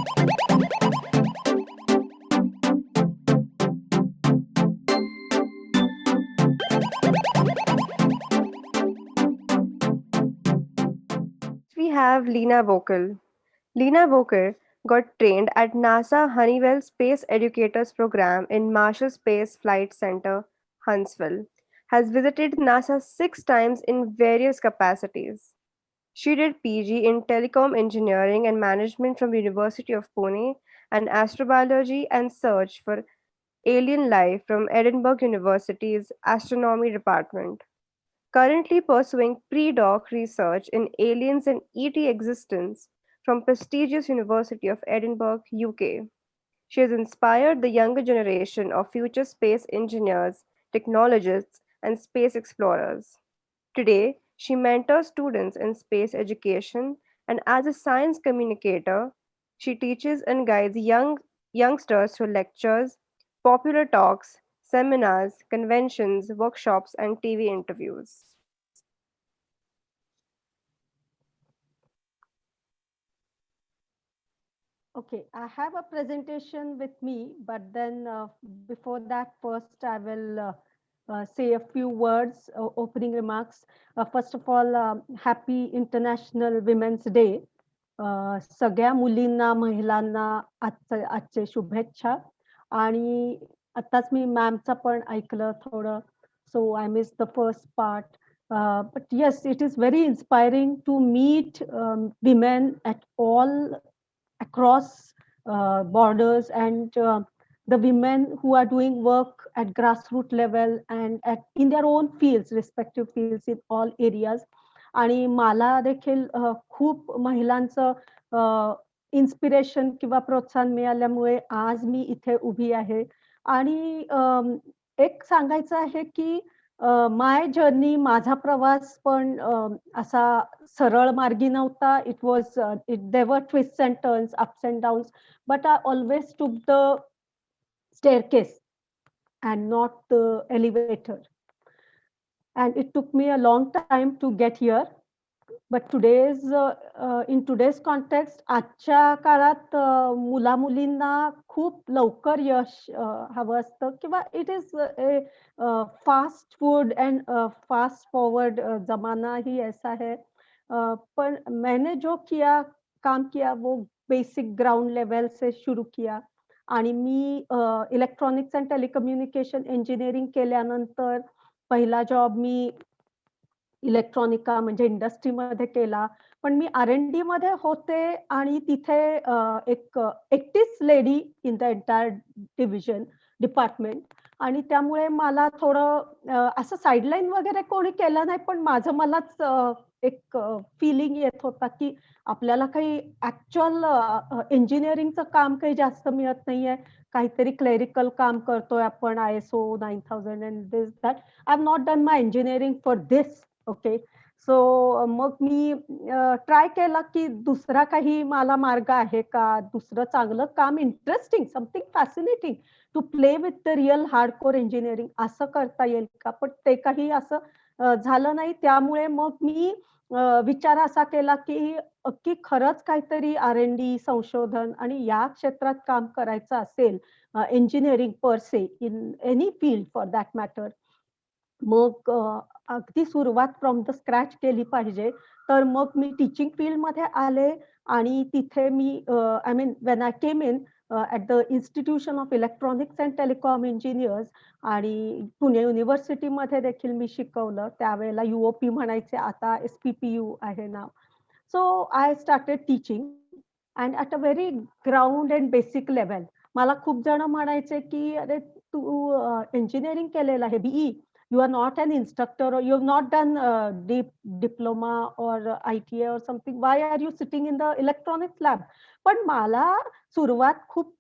We have Lena Vocal. Lena Vocal got trained at NASA Honeywell Space Educators Program in Marshall Space Flight Center, Huntsville, has visited NASA 6 times in various capacities. She did PG in Telecom Engineering and Management from University of Pune and Astrobiology and Search for Alien Life from Edinburgh University's Astronomy Department. Currently pursuing pre-doc research in aliens and ET existence from prestigious University of Edinburgh, UK. She has inspired the younger generation of future space engineers, technologists, and space explorers. Today, she mentors students in space education, and as a science communicator, she teaches and guides youngsters through lectures, popular talks, seminars, conventions, workshops, and TV interviews. Okay, I have a presentation with me, but then before that, first I will say a few words, opening remarks. First of all, happy International Women's Day. सगळ्या मुलींना, महिलांना आजचे शुभेच्छा. आणि आताच मी मॅमचं पण ऐकलं थोडं, so I miss the first part. But yes, it is very inspiring to meet women at all across borders and the women who are doing work at grassroots level and in their own fields, respective fields in all areas. आणि मला देखील खूप महिलांचं inspiration किंवा प्रोत्साहन मिळाल्यामुळे आज मी इथे उभी आहे. आणि एक सांगायचं आहे की माय जर्नी, माझा प्रवास पण असा सरळ मार्गी नव्हता. It was there were twist and turns, ups and downs, but I always took the staircase and not the elevator. And it took me a long time to get here. But in today's context, आजच्या काळात मुला-मुलींना खूप लवकर यश हवं असतं किंवा it is fast food end fast forward जमाना ही ऐसा है. पर मैंने जो काम किया वो बेसिक ग्राउंड लेवल से शुरू किया. आणि मी इलेक्ट्रॉनिक्स अँड टेलिकम्युनिकेशन इंजिनिअरिंग केल्यानंतर पहिला जॉब मी इलेक्ट्रॉनिका म्हणजे इंडस्ट्रीमध्ये केला. पण मी R&D मध्ये होते आणि तिथे एकटीच lady in the entire department. आणि त्यामुळे मला थोडं असं साइडलाईन वगैरे कोणी केलं नाही, पण मलाच एक फीलिंग येत होता की आपल्याला काही ऍक्च्युअल इंजिनिअरिंगचं काम काही जास्त मिळत नाहीये. काहीतरी क्लेरिकल काम करतोय आपण, ISO 9000 and this that. I have not done my engineering for this. Okay, so मग मी ट्राय केला की दुसरा काही मला मार्ग आहे का, दुसरं चांगलं काम, interesting, something fascinating to play with the real hardcore engineering असं करता येईल का. पण ते काही असं झालं नाही. त्यामुळे मग मी विचार असा केला की की खरंच काहीतरी R&D, संशोधन आणि या क्षेत्रात काम करायचं असेल, engineering per say in any field for that matter, मग अगदी सुरुवात फ्रॉम द स्क्रॅच केली पाहिजे. तर मग मी टीचिंग फील्डमध्ये आले आणि तिथे मी I mean when I came in at the institution of electronics and telecom engineers, आणि पुणे युनिव्हर्सिटीमध्ये देखील मी शिकवलं. त्यावेळेला UOP म्हणायचे, आता SPPU आहे नाव. So I started teaching and at a very ground and basic level. मला खूप जण म्हणायचे की अरे तू इंजिनिअरिंग केलेलं आहे, BE, you are not an instructor or you have not done deep diploma or ITA or something, why are you sitting in the electronics lab. पण मला सुरुवात खूप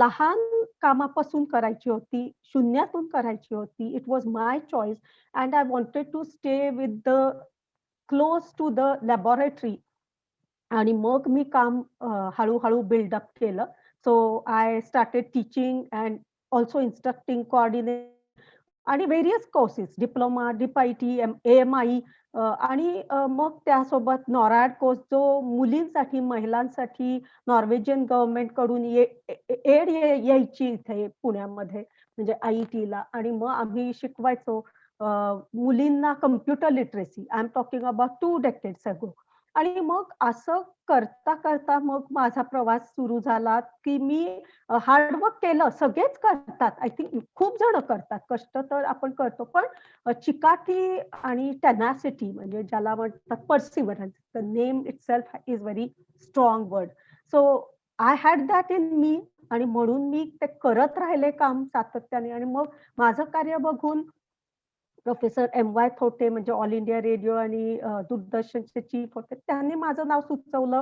लहान कामापासून करायची होती, शून्यातून करायची होती. It was my choice and I wanted to stay with the close to the laboratory. आणि मग मी काम हळूहळू बिल्डअप केलं. So I started teaching and also instructing, coordinating आणि various courses diploma, DPIT, AMI आणि मग त्यासोबत NORAD कोर्स जो मुलींसाठी, महिलांसाठी नॉर्वेजियन गव्हर्नमेंट कडून एड यायची इथे पुण्यामध्ये म्हणजे IITला आणि मग आम्ही शिकवायचो मुलींना computer literacy. I am talking about 2 decades ago. आणि मग असं करता करता मग माझा प्रवास सुरू झाला, की मी हार्डवर्क केलं. सगळेच करतात. आय थिंक खूप जण करतात. कष्ट तर आपण करतो. पण चिकाटी आणि टेनॅसिटी म्हणजे ज्याला म्हणतात perseverance. The name itself is very strong word. So I had that in me आणि म्हणून मी ते करत राहिले काम सातत्याने आणि मग माझं कार्य बघून प्रोफेसर MY थोटे म्हणजे ऑल इंडिया रेडिओ आणि दूरदर्शनचे चीफ होते. त्यांनी माझं नाव सुचवलं.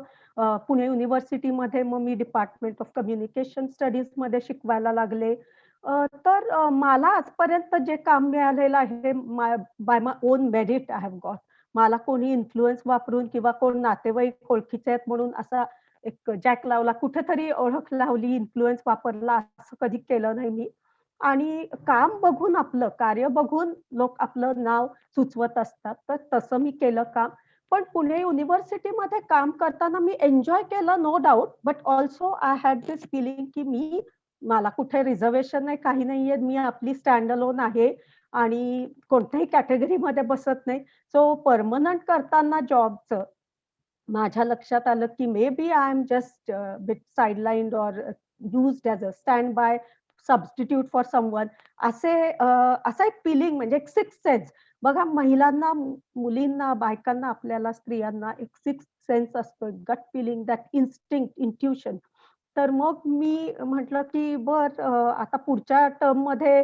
पुणे युनिव्हर्सिटीमध्ये मग मी डिपार्टमेंट ऑफ कम्युनिकेशन स्टडीजमध्ये शिकवायला लागले. तर मला आजपर्यंत जे काम मिळालेलं आहे by my own merit I have got. मला कोणी इन्फ्लुअन्स वापरून किंवा कोण नातेवाईक ओळखीचे आहेत म्हणून असा एक जॅक लावला, कुठेतरी ओळख लावली, इन्फ्लुअन्स वापरला असं कधी केलं नाही मी. आणि काम बघून आपलं कार्य बघून लोक आपलं नाव सुचवत असतात. तर तसं मी केलं काम. पण पुणे युनिव्हर्सिटीमध्ये काम करताना मी एन्जॉय केलं no doubt. But also I had this feeling की मला कुठे रिझर्वेशन नाही, काही नाहीये. मी आपली स्टँड अलोन आहे आणि कोणत्याही कॅटेगरीमध्ये बसत नाही. सो परमनंट करताना जॉबचं माझ्या लक्षात आलं, की maybe I am just bit sidelined or used as a stand by substitute for someone असा एक फीलिंग म्हणजे एक सिक्स्थ सेन्स. बघा महिलांना, मुलींना, बायकांना, आपल्याला स्त्रियांना एक सिक्स्थ सेन्स असतो. Gut feeling, that instinct, intuition. तर मग मी म्हटलं, की आता पुढच्या टर्ममध्ये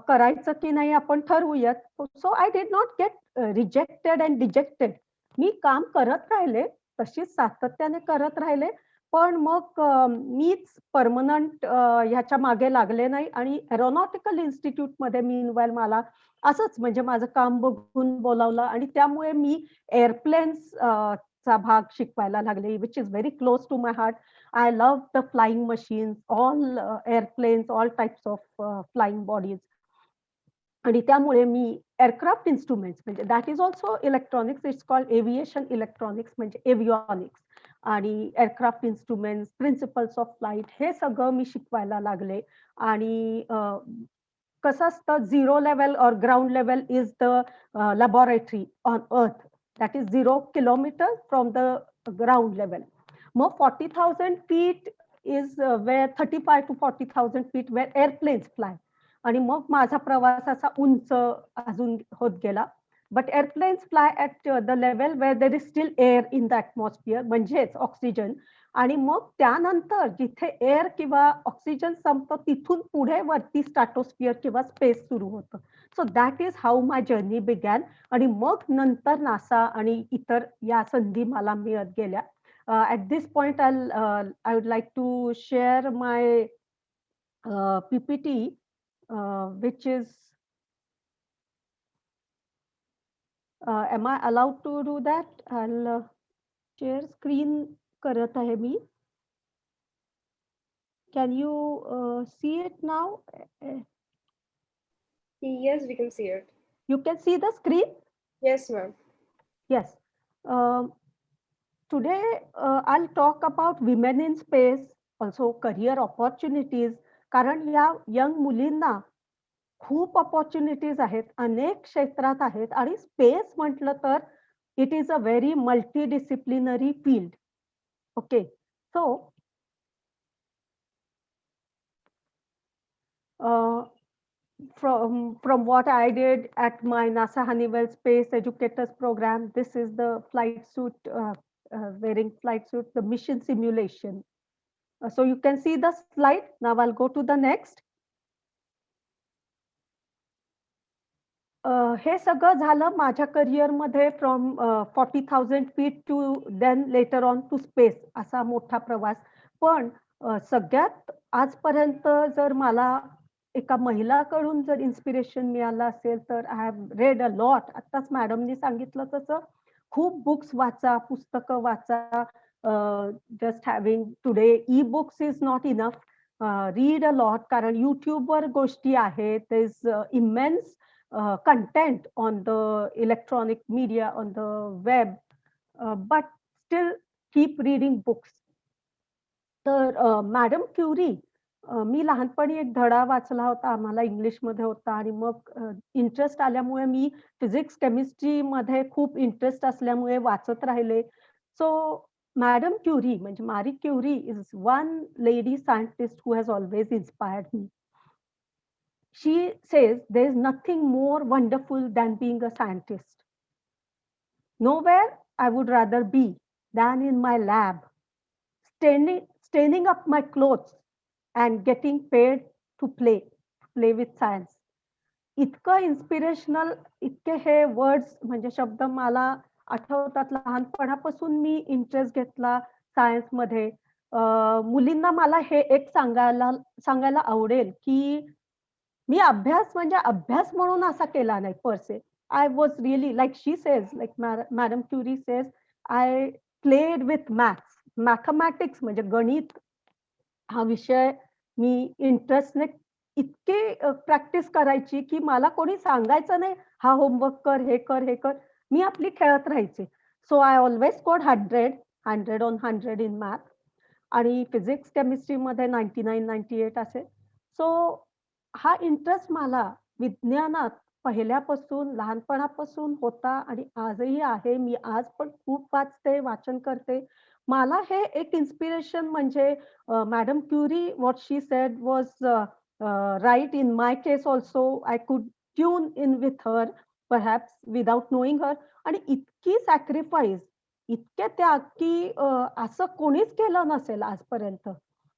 करायचं की नाही आपण ठरवूयात. So I did not get rejected and dejected. मी काम करत राहिले, तशीच सातत्याने करत राहिले. पण मग मीच परमनंट ह्याच्या मागे लागले नाही आणि एरोनॉटिकल इन्स्टिट्यूटमध्ये मीनवाईल मला असंच म्हणजे माझं काम बघून बोलावलं आणि त्यामुळे मी एअरप्लेन्स चा भाग शिकवायला लागले, which is very close to my heart. I love the flying machines, all airplanes, all types of flying bodies. आणि त्यामुळे मी एअरक्राफ्ट इन्स्ट्रुमेंट्स म्हणजे that is also electronics. It's called aviation electronics म्हणजे एव्हिओनिक्स आणि aircraft instruments, principles of flight हे सगळं मी शिकवायला लागले. आणि कसं असतं, zero level or ground level is the laboratory on earth. That is 0 kilometre from the ground level. मग 40,000 feet is where 35 to 40,000 feet where airplanes fly. आणि मग माझा प्रवास असा उंच अजून होत गेला. But airplanes fly at the level where there is still air in the atmosphere म्हणजेच ऑक्सिजन. आणि मग त्यानंतर जिथे एअर किंवा ऑक्सिजन संपतो तिथून पुढे वरती स्ट्रॅटोस्फिअर किंवा स्पेस सुरू होतं. So that is how my journey begin. आणि मग नंतर नासा आणि इतर या संधी मला मिळत गेल्या. At this point, I would like to share my PPT, which is, am I allowed to do that? I'll share screen करत आहे मी. Can you see it now? Yes, we can see it. You can see the screen? Yes, ma'am. Yes. Um, Today, I'll talk about women in space, also career opportunities. कारण या young मुलींना खूप opportunities आहेत, अनेक क्षेत्रात आहेत आणि space म्हटलं तर it is a very multidisciplinary field. Okay. So from what I did at my NASA Honeywell Space Educators Program, this is the flight suit, wearing flight suit, the mission simulation. So you can see the slide. Now I'll go to the next. हे सगळं झालं माझ्या करिअरमध्ये from 40,000 feet to then later on to space असा मोठा प्रवास. पण सगळ्यात आजपर्यंत जर मला एका महिलाकडून जर इन्स्पिरेशन मिळालं असेल तर I have read a lot. आत्ताच मॅडमनी सांगितलं तसं खूप बुक्स वाचा, पुस्तकं वाचा. Just having today e books is not enough. Read a lot, कारण YouTubeवर गोष्टी आहेत. There is immense content on the electronic media, on the web, but still keep reading books. तर मॅडम क्युरी, मी लहानपणी एक धडा वाचला होता, आम्हाला इंग्लिशमध्ये होता आणि मग इंटरेस्ट आल्यामुळे मी फिजिक्स, केमिस्ट्रीमध्ये खूप इंटरेस्ट असल्यामुळे वाचत राहिले. सो मॅडम क्युरी म्हणजे Marie Curie is one lady scientist who has always inspired me. She says there is nothing more wonderful than being a scientist. Nowhere I would rather be than in my lab, staining up my clothes and getting paid to play with science. इतकं inspirational, इतके हे words म्हणजे शब्द मला आठवतात. लहानपणापासून मी interest घेतला सायन्समध्ये. मुलींना मला हे एक सांगायला आवडेल, की मी अभ्यास म्हणजे अभ्यास म्हणून असा केला नाही per se. I was really like she says, like madam Curie says, I played with maths. Mathematics म्हणजे गणित हा विषय मी इंटरेस्टने इतकी प्रॅक्टिस करायची, की मला कोणी सांगायचं नाही, हा होमवर्क कर, हे कर, हे कर. मी आपली खेळत राहायचे. So I always scored 100, 100 on 100 in math. आणि फिजिक्स, केमिस्ट्रीमध्ये 99-98 असे. सो हा इंटरेस्ट मला विज्ञानात पहिल्यापासून, लहानपणापासून होता आणि आजही आहे. मी आज पण खूप वाचते, वाचन करते. मला हे एक इन्स्पिरेशन म्हणजे madam Curie what she said was right in my case also. I could tune in with her perhaps without knowing her. आणि इतकी सॅक्रिफाईस, इतके त्याग, की असं कोणीच केलं नसेल आजपर्यंत.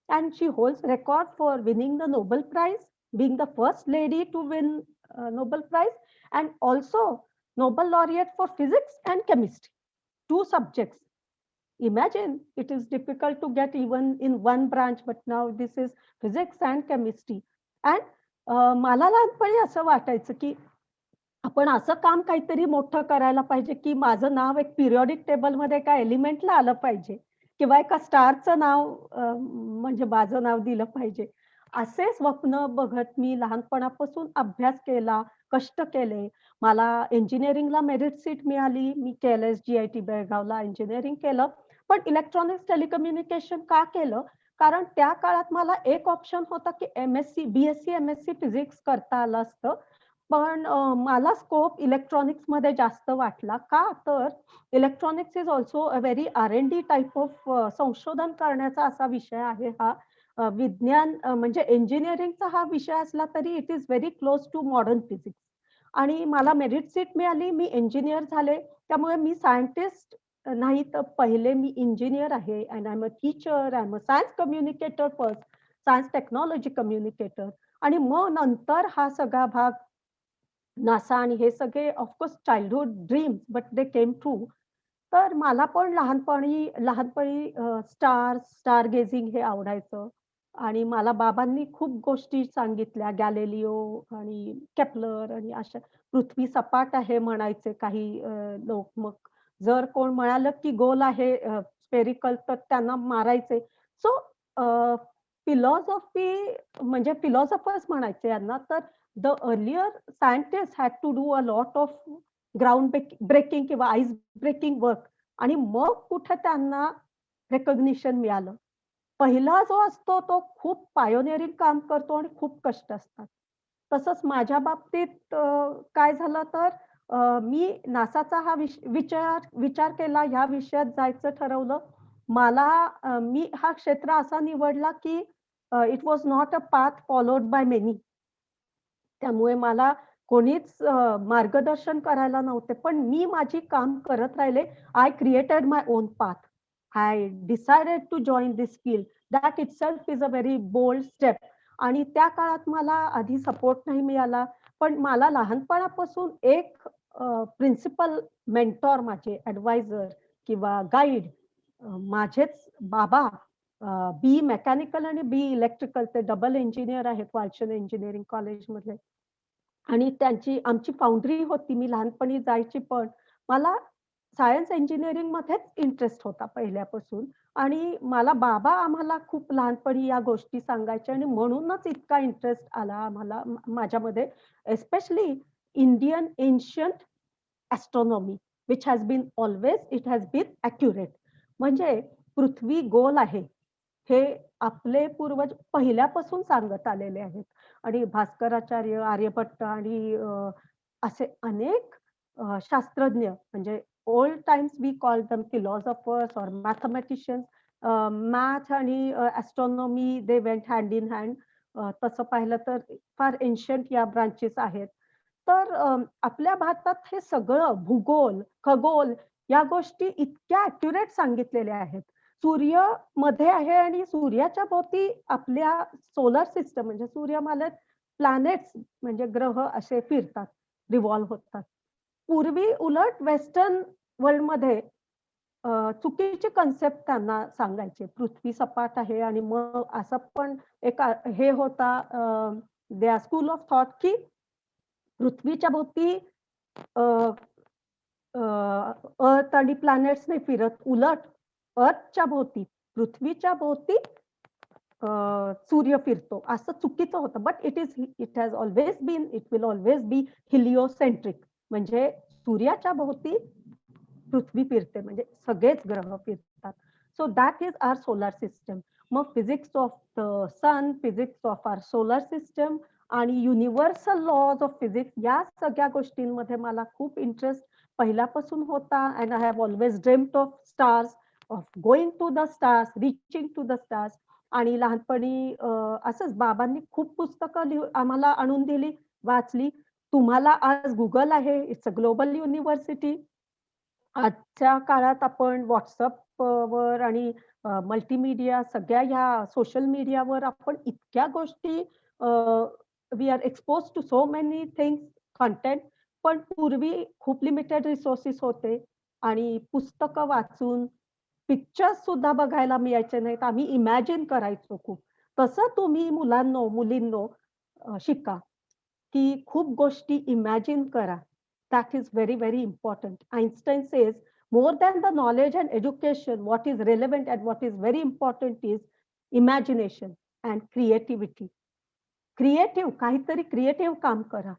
And she holds record for winning the Nobel prize, being the first lady to win Nobel Prize, and also Nobel laureate for physics and chemistry, two subjects. Imagine, it is difficult to get even in one branch, but now this is physics and chemistry. And मला लहानपणी असं वाटायचं, की आपण असं काम काहीतरी मोठं करायला पाहिजे, की माझं नाव एक पिरियॉडिक टेबलमध्ये एका एलिमेंटला आलं पाहिजे किंवा एका स्टारचं नाव म्हणजे माझं नाव दिलं पाहिजे. असे स्वप्न बघत मी लहानपणापासून अभ्यास केला, कष्ट केले. मला इंजिनिअरिंगला मेरिट सीट मिळाली. मी केएलएस जीआयटी बेळगावला इंजिनिअरिंग केलं. पण इलेक्ट्रॉनिक्स टेलिकम्युनिकेशन का केलं? कारण त्या काळात मला एक ऑप्शन होता, की एम-एससी, बी-एससी, एम-एससी फिजिक्स करता आलं असतं. पण मला स्कोप इलेक्ट्रॉनिक्समध्ये जास्त वाटला. का? तर electronics is also a very R&D type of संशोधन करण्याचा असा विषय आहे हा. विज्ञान म्हणजे इंजिनिअरिंगचा हा विषय असला तरी it is very close to modern physics. आणि मला मेरिट सीट मिळाली. मी इंजिनिअर झाले. त्यामुळे मी सायंटिस्ट नाही, तर पहिले मी इंजिनिअर आहे. And I am a teacher, I am a science communicator first, science technology communicator. आणि मग नंतर हा सगळा भाग नासा आणि हे सगळे of course childhood dreams, but they came true. तर मला पण लहानपणी लहानपणी स्टार गेजिंग हे आवडायचं आणि मला बाबांनी खूप गोष्टी सांगितल्या, गॅलिलिओ आणि केपलर आणि अशा. पृथ्वी सपाट आहे म्हणायचे काही लोक. मग जर कोण म्हणालं की गोल आहे स्फेरिकल, तर त्यांना मारायचे. सो फिलॉसॉफी म्हणजे फिलॉसॉफर्स म्हणायचे यांना. तर the earlier scientist had to do a lot of ground breaking किंवा आईस ब्रेकिंग वर्क आणि मग कुठे त्यांना रिकॉग्निशन मिळालं. पहिला जो असतो तो खूप पायोनियरिंग काम करतो आणि खूप कष्ट असतात. तसंच माझ्या बाबतीत काय झालं तर मी नासाचा हा विचार विचार केला, ह्या विषयात जायचं ठरवलं. मला मी हा क्षेत्र असा निवडला की it was not a path followed by many. त्यामुळे मला कोणीच मार्गदर्शन करायला नव्हते. पण मी माझी काम करत राहिले. I created my own path. I decided to join this field. That itself is a very bold step. आणि त्या काळात मला आधी सपोर्ट नाही मिळाला. पण मला लहानपणापासून एक प्रिन्सिपल मेंटॉर, माझे ॲडवायझर किंवा गाईड माझेच बाबा, बी मेकॅनिकल आणि बी इलेक्ट्रिकल, ते डबल इंजिनिअर आहेत वालचंद इंजिनिअरिंग कॉलेजमधले. आणि त्यांची आमची फाउंड्री होती. मी लहानपणी जायची पण. मला सायन्स इंजिनिअरिंगमध्येच इंटरेस्ट होता पहिल्यापासून. आणि मला बाबा आम्हाला खूप लहानपणी या गोष्टी सांगायचे आणि म्हणूनच इतका इंटरेस्ट आला आम्हाला माझ्यामध्ये, especially Indian ancient astronomy, which has been always it has been accurate. म्हणजे पृथ्वी गोल आहे, हे आपले पूर्वज पहिल्यापासून सांगत आलेले आहेत. आणि भास्कराचार्य, आर्यभट्ट आणि असे अनेक शास्त्रज्ञ, म्हणजे old times we call them philosophers or mathematicians. Math आणि astronomy they went hand in hand. तसं पाहिलं तर फार एन्शियंट या ब्रांचेस आहेत. तर आपल्या भारतात हे सगळं भूगोल, खगोल या गोष्टी इतक्या ॲक्युरेट सांगितलेल्या आहेत. सूर्य मध्ये आहे आणि सूर्याच्या भोवती आपल्या सोलर सिस्टम म्हणजे सूर्यमालेत प्लॅनेट्स म्हणजे ग्रह असे फिरतात, रिव्हॉल्व्ह होतात. पूर्वी उलट वेस्टर्न वर्ल्डमध्ये चुकीची कन्सेप्ट त्यांना सांगायचे. पृथ्वी सपाट आहे आणि मग असं पण एक हे होता दे स्कूल ऑफ थॉट की पृथ्वीच्या भोवती अ, अर्थ आणि प्लॅनेट्स नाही फिरत. उलट अर्थच्या भोवती, पृथ्वीच्या भोवती सूर्य फिरतो. असं चुकीचं होतं. But it has always been, it will always be heliocentric. म्हणजे सूर्याच्या भोवती पृथ्वी फिरते, म्हणजे सगळेच ग्रह फिरतात. So that is our solar system. मग physics of the sun, physics of our solar system आणि युनिव्हर्सल लॉज ऑफ फिजिक्स या सगळ्या गोष्टींमध्ये मला खूप इंटरेस्ट पहिल्यापासून होता. And I have always dreamed of stars, of going to the stars, reaching to the stars. आणि लहानपणी असंच बाबांनी खूप पुस्तकं आम्हाला आणून दिली, वाचली. तुम्हाला आज गुगल आहे, इट्स अ ग्लोबल युनिव्हर्सिटी. आजच्या काळात आपण WhatsApp वर आणि मल्टीमीडिया सगळ्या ह्या सोशल मीडियावर आपण इतक्या गोष्टी we are expose to so many things, content. पण पूर्वी खूप लिमिटेड रिसोर्सेस होते आणि पुस्तकं वाचून पिक्चर्स सुद्धा बघायला मिळायचे नाहीत. आम्ही इमॅजिन करायचो खूप. तसं तुम्ही मुलांनो, मुलींनो शिका. की खूप गोष्टी इमॅजिन करा. That is very, very important. Einstein says, "more than the knowledge and education, what is relevant and what is very important is imagination and creativity." Creative काहीतरी क्रिएटिव्ह काम करा.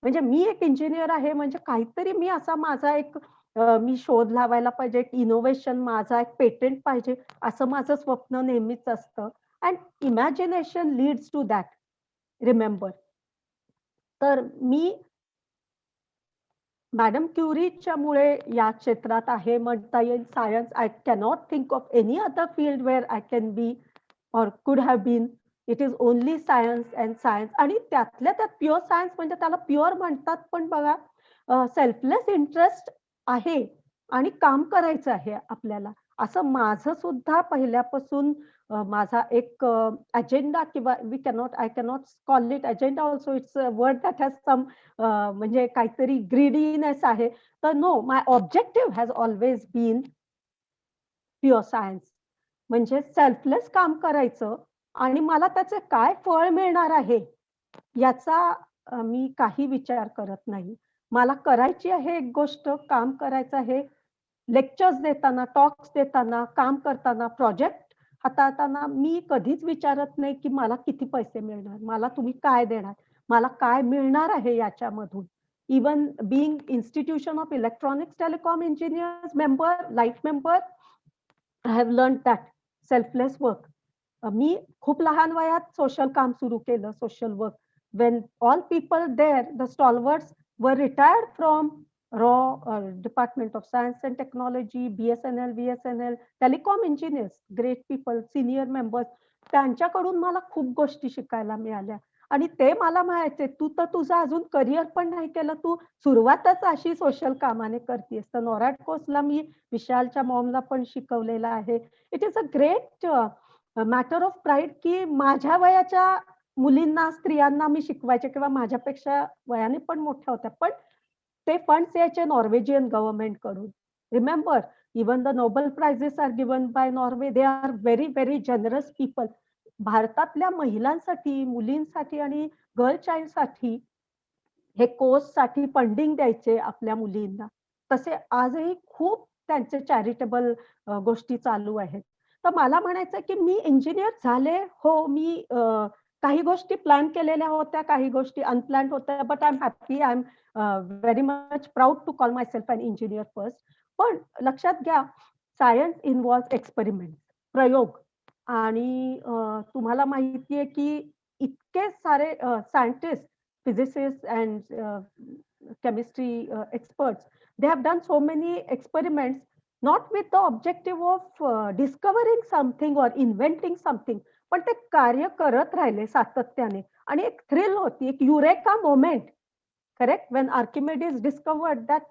म्हणजे मी एक इंजिनिअर आहे म्हणजे काहीतरी मी असा माझा एक मी शोध लावायला पाहिजे, एक इनोव्हेशन माझा एक पेटंट पाहिजे, असं माझं स्वप्न नेहमीच असतं. And imagination leads to that. Remember. तर मी मॅडम क्युरीच्यामुळे या क्षेत्रात आहे म्हणता येईल. Science I cannot think of any other field where I can be or could have been. It is only science and science. आणि त्यातल्या त्यात प्युअर सायन्स म्हणजे त्याला प्युअर म्हणतात, पण बघा सेल्फलेस इंटरेस्ट आहे आणि काम करायचं आहे आपल्याला. असं माझं सुद्धा पहिल्यापासून माझा एक अजेंडा किंवा we cannot I cannot call it agenda also. It's a word that has some म्हणजे काहीतरी ग्रीडीनेस आहे. तर no, my objective has always been pure science. म्हणजे सेल्फलेस काम करायचं आणि मला त्याचे काय फळ मिळणार आहे, याचा मी काही विचार करत नाही. मला करायची आहे एक गोष्ट, काम करायचं आहे. लेक्चर्स देताना, टॉक्स देताना, काम करताना, प्रोजेक्ट हाताळताना मी कधीच विचारत नाही, की मला किती पैसे मिळणार? मला तुम्ही काय देणार? मला काय मिळणार आहे याच्यामधून? Even being institution of electronics telecom engineers member, life member, I have learned that selfless work. मी खूप लहान वयात सोशल काम सुरू केलं, social work. When all people there, the stalwarts, were retired from RAW, Department of Science and Technology, BSNL, VSNL, telecom engineers, great people, senior members. त्यांच्याकडून मला खूप गोष्टी शिकायला मिळाल्या आणि ते मला म्हणायचे, "तू तर तुझं अजून करियर पण नाही केलं. तू सुरुवातच अशी सोशल कामाने करतीयेस." तर नॉरॅड कोर्सला मी विशालच्या मॉमला पण शिकवलेलं आहे. It is a great matter of pride की माझ्या वयाच्या मुलींना, स्त्रियांना मी शिकवायचे किंवा माझ्यापेक्षा वयाने पण मोठ्या होत्या. पण ते फंड्स यायचे नॉर्वेजियन गव्हर्नमेंटकडून. Remember, even the Nobel prizes are given by Norway. They are very, very generous people. भारतातल्या महिलांसाठी, मुलींसाठी आणि गर्ल चाइल्डसाठी हे कोर्ससाठी फंडिंग द्यायचे आपल्या मुलींना. तसे आजही खूप त्यांचे चॅरिटेबल गोष्टी चालू आहेत. तर मला म्हणायचं की मी इंजिनियर झाले, हो, मी काही गोष्टी प्लॅन केलेल्या होत्या, काही गोष्टी अनप्लॅन्ड होत्या, but I am happy, I am very much proud to call myself an engineer first. पण लक्षात घ्या, सायन्स इन्व्हॉल्व्ह एक्सपेरिमेंट, प्रयोग. आणि तुम्हाला माहिती आहे की इतके सारे scientist, physicists and chemistry experts, they have done so many experiments, not with the objective of discovering something or inventing something, पण ते कार्य करत राहिले सातत्याने. आणि एक थ्रिल होती, एक eureka moment. Correct? When Archimedes discovered that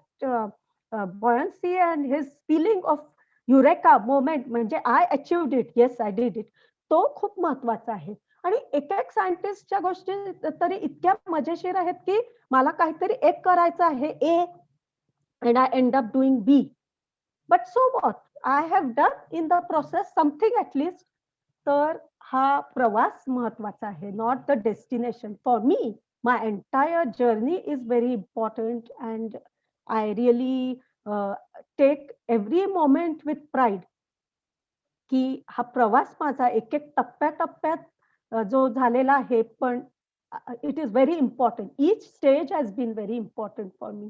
buoyancy and his feeling of eureka moment, म्हणजे I achieved it, yes I did it, तो खूप महत्वाचा आहे. आणि एक एक सायंटिस्टच्या गोष्टी तरी इतक्या मजेशीर आहेत की मला काहीतरी एक करायचं आहे A, and I end up doing B. But so what, I have done in the process something at least. तर हा प्रवास महत्वाचा आहे, not the destination. For me, my entire journey is very important, and I really take every moment with pride, की हा प्रवास माझा एक एक टप्प्याटप्प्यात जो झालेला आहे. पण it is very important, each stage has been very important for me.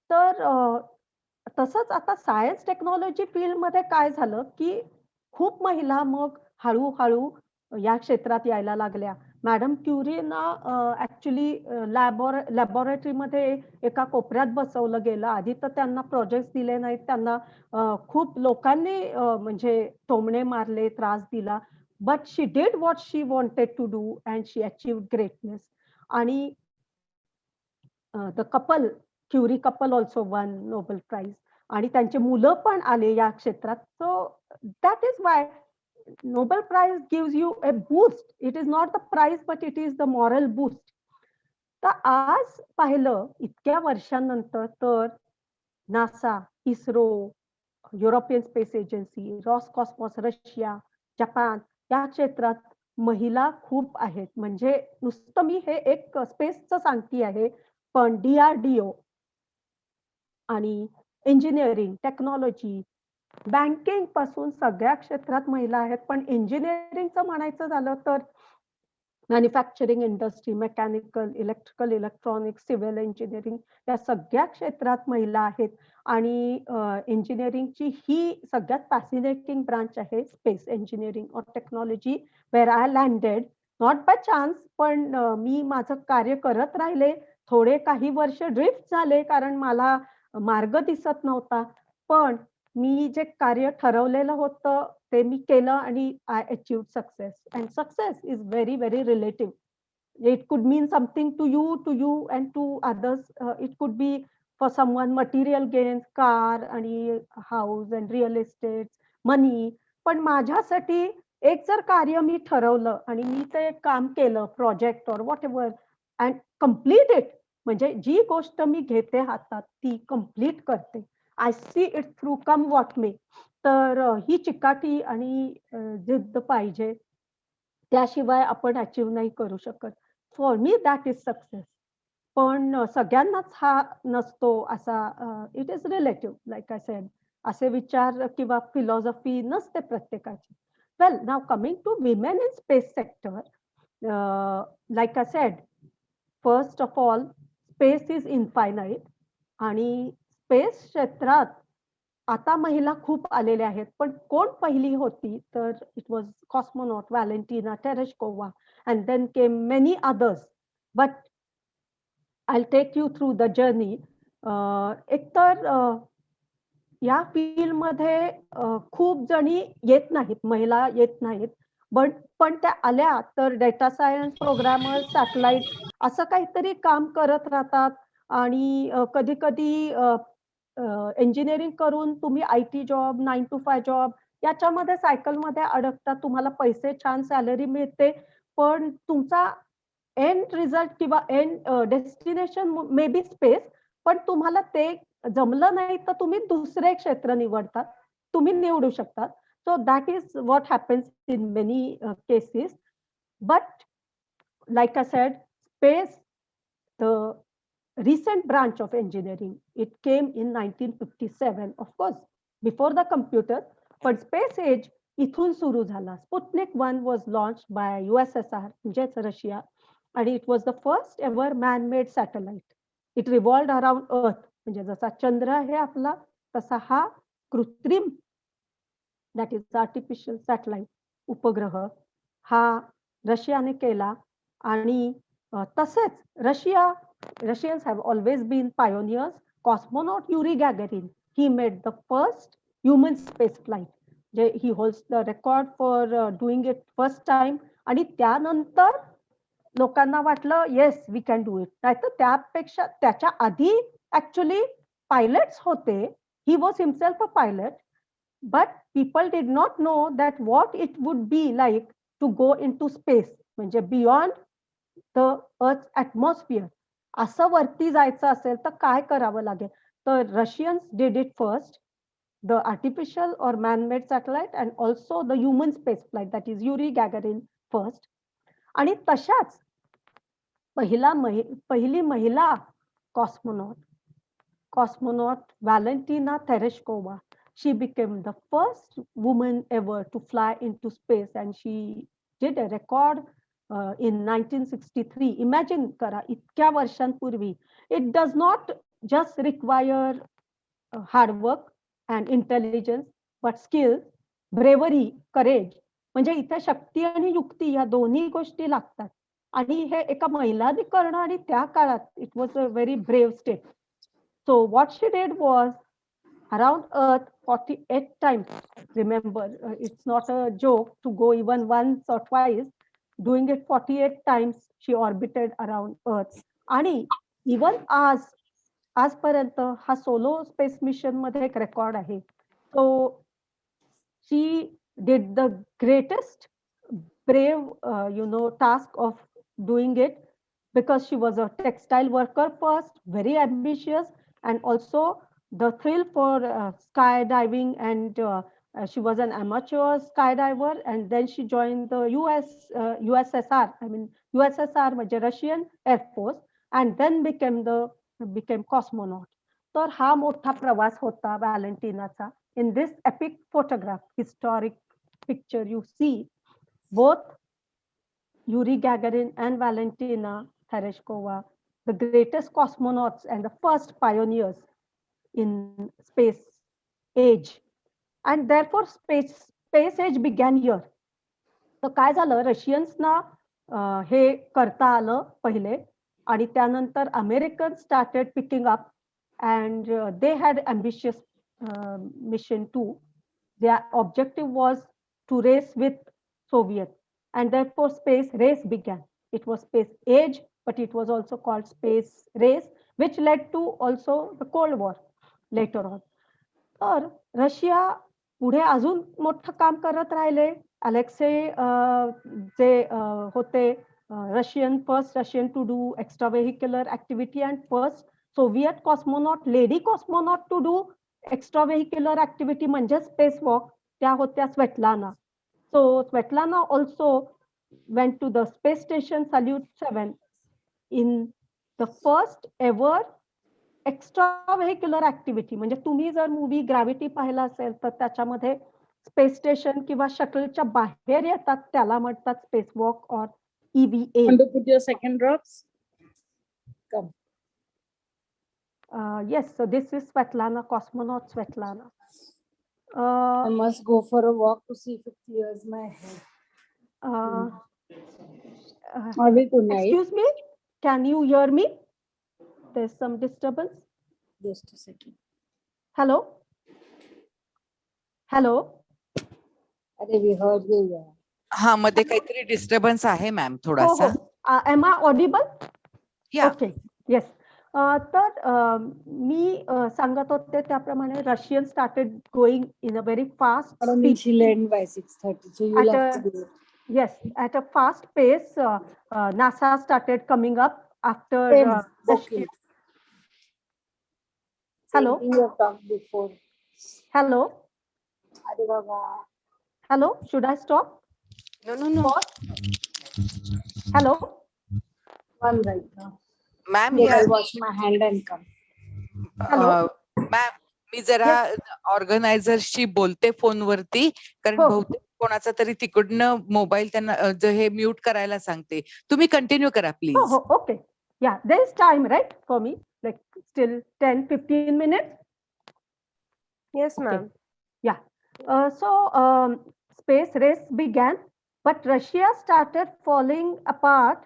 तर तसंच आता सायन्स टेक्नॉलॉजी फील्डमध्ये काय झालं, की खूप महिला मग हळू-हळू या क्षेत्रात यायला लागल्या. मॅडम क्युरीना ॲक्चुअली लॅबोरेटरीमध्ये एका कोपऱ्यात बसवलं गेलं. आधी तर त्यांना प्रोजेक्ट्स दिले नाहीत. त्यांना खूप लोकांनी म्हणजे टोमणे मारले, त्रास दिला. But she did what she wanted to do and she achieved greatness. आणि the couple, Curie couple also won Nobel prize. आणि त्यांचे मुलं पण आले या क्षेत्रात. So that is why Nobel Prize gives you a boost. It is not the prize, but it is the moral boost. तर आज पाहिलं इतक्या वर्षांनंतर, तर NASA, ISRO, European Space Agency, Roscosmos, Russia, Japan या क्षेत्रात महिला खूप आहेत. म्हणजे नुसतं मी हे एक स्पेसचं सांगती आहे, पण DRDO आणि इंजिनिअरिंग, टेक्नॉलॉजी, बँकिंग पासून सगळ्या क्षेत्रात महिला आहेत. पण इंजिनिअरिंगचं म्हणायचं झालं तर manufacturing industry, mechanical, electrical, electronics, civil engineering या सगळ्या क्षेत्रात महिला आहेत. आणि इंजिनिअरिंगची ही सगळ्यात फॅसिनेटिंग ब्रांच आहे, स्पेस इंजिनिअरिंग और technology, wear I landed not by chance. पण मी माझं कार्य करत राहिले. थोडे काही वर्ष ड्रिफ्ट झाले, कारण मला मार्ग दिसत नव्हता. पण मी जे कार्य ठरवलेलं होतं ते मी केलं आणि I achieved success. And success is very very relative. It could mean something to you and to others. It could be for someone material gains, car आणि house and real estate, money. पण माझ्यासाठी एक जर कार्य मी ठरवलं आणि मी ते काम केलं, project or whatever, and complete it, म्हणजे जी गोष्ट मी घेते हातात ती कम्प्लीट करते. I see it through come what may. तर ही चिकाटी आणि जिद्द पाहिजे. त्याशिवाय आपण अचीव्ह नाही करू शकत. For me that is success. पण सगळ्यांनाच हा नसतो असा, it is relative like I said. असे विचार किंवा फिलॉसॉफी नसते प्रत्येकाची. Well, now coming to women in space sector. Like I said, first of all, space is infinite. आणि स्पेस क्षेत्रात आता महिला खूप आलेल्या आहेत. पण कोण पहिली होती, तर it was cosmonaut Valentina Tereshkova, and then came many others. But I take you through the journey. एकतर या फील्डमध्ये खूप जणी येत नाहीत, महिला येत नाहीत. बट पण त्या आल्या तर डेटा सायन्स, प्रोग्रामर, सॅटेलाइट असं काहीतरी काम करत राहतात. आणि कधी-कधी इंजिनिअरिंग करून तुम्ही आय-टी जॉब, 9 to 5 जॉब याच्यामध्ये सायकलमध्ये अडकतात. तुम्हाला पैसे, छान सॅलरी मिळते. पण तुमचा एंड रिझल्ट किंवा end destination may be space, पण तुम्हाला ते जमलं नाही तर तुम्ही दुसरे क्षेत्र निवडतात. तुम्ही निवडू शकतात. So that is what happens in many cases. But like I said, space, the recent branch of engineering, it came in 1957, of course, before the computer. But space age इथून सुरू झाला. Sputnik 1 was launch by USSR म्हणजेच Russia, आणि it was the first ever man made satellite. It revolved around अर्थ, म्हणजे जसा चंद्र आहे आपला तसा हा कृत्रिम, दॅट इज आर्टिफिशियल सॅटेलाइट, उपग्रह हा रशियाने केला. आणि तसेच Russians have always been pioneers. Cosmonaut Yuri Gagarin, he made the first human space flight, जे he holds the record for doing it first time. आणि त्यानंतर लोकांना वाटलं yes we can do it. नाहीतर त्यापेक्षा त्याच्या आधी ऍक्च्युली पायलट्स होते. He was himself a pilot, but people did not know that what it would be like to go into space, म्हणजे beyond the earth's atmosphere. असं वरती जायचं असेल तर काय करावं लागेल. तर Russians did it first, the artificial or man-made satellite, and also the human space flight, that is Yuri Gagarin first. आणि तशाच पहिली महिला cosmonaut Valentina Tereshkova. She became the first woman ever to fly into space, and she did a record in 1963. Imagine करा, इतक्या वर्षांपूर्वी. It does not just require hard work and intelligence, but skill, bravery, courage. म्हणजे इथे शक्ती आणि युक्ती या दोन्ही गोष्टी लागतात. आणि हे एका महिलाने करणं, आणि त्या काळात it was a very brave step. So what she did was around Earth 48 times. Remember, it's not a joke to go even once or twice. Doing it 48 times, she orbited around Earth. आणि even आजपर्यंत हा solo space mission मध्ये एक record आहे. So she did the greatest brave, task of doing it, because she was a textile worker first, very ambitious, and also the thrill for skydiving, and she was an amateur skydiver, and then she joined the USSR, I mean USSR म्हणजे Russian Air Force, and then became cosmonaut. तर हा मोठा प्रवास होता व्हॅलेंटिनाचा. In this epic photograph, historic picture, you see both Yuri Gagarin and Valentina Tereshkova, the greatest cosmonauts and the first pioneers in space age. And therefore space age began here. तर काय झालं, रशियन्सना हे करता आलं पहिले, आणि त्यानंतर American started picking up, and they had ambitious mission too. Their objective was to race with Soviet, and therefore space race began. It was space age, but it was also called space race, which led to also the Cold War later on. तर Russia पुढे अजून मोठं काम करत राहिले. Alexei जे होते first Russian to do extra vehicular activity, and first Soviet cosmonaut, lady cosmonaut to do extra vehicular activity म्हणजे स्पेस वॉक, त्या होत्या Svetlana. So Svetlana also went to the space station Salyut 7 in the first ever extra vehicular activity. म्हणजे तुम्ही जर movie gravity पाहिला असेल तर त्याच्यामध्ये स्पेस स्टेशन किंवा शटलच्या बाहेर येतात, त्याला म्हणतात स्पेस वॉक और EVA. Want to put your second drops? Come. Yes, so this is Svetlana, cosmonaut Svetlana. I must go for a walk to see if it clears my head. Are we tonight? Excuse me, can you hear me? There's some disturbance. Just a second. Hello? Hello? अरे we heard you. हा, मध्ये काहीतरी disturbance आहे ma'am हो थोडासा. हो. Am I audible? या okay, yes. तर मी सांगत होते त्याप्रमाणे Russian started going in a very fast Madam, she land by 6:30, so you'll have to do it. Yes, at a fast pace. NASA started coming up after Okay. Hello? Same thing you have talked before. Hello? Adi Baba. Hello, should I stop? No. Hello? One right now. Ma'am Yes, I'll wash my hand and come. Hello? मी जरा ऑर्गनायझरशी बोलते फोनवरती, कारण हो. बहुतेक कोणाचा तरी तिकडनं mobile त्यांना हे म्यूट करायला सांगते. तुम्ही कंटिन्यू करा Oh, please. okay. Yeah, there is time, right, for me? Like still 10, 15 minutes? Yes, Okay. ma'am. Yeah. Space race began, but Russia started falling apart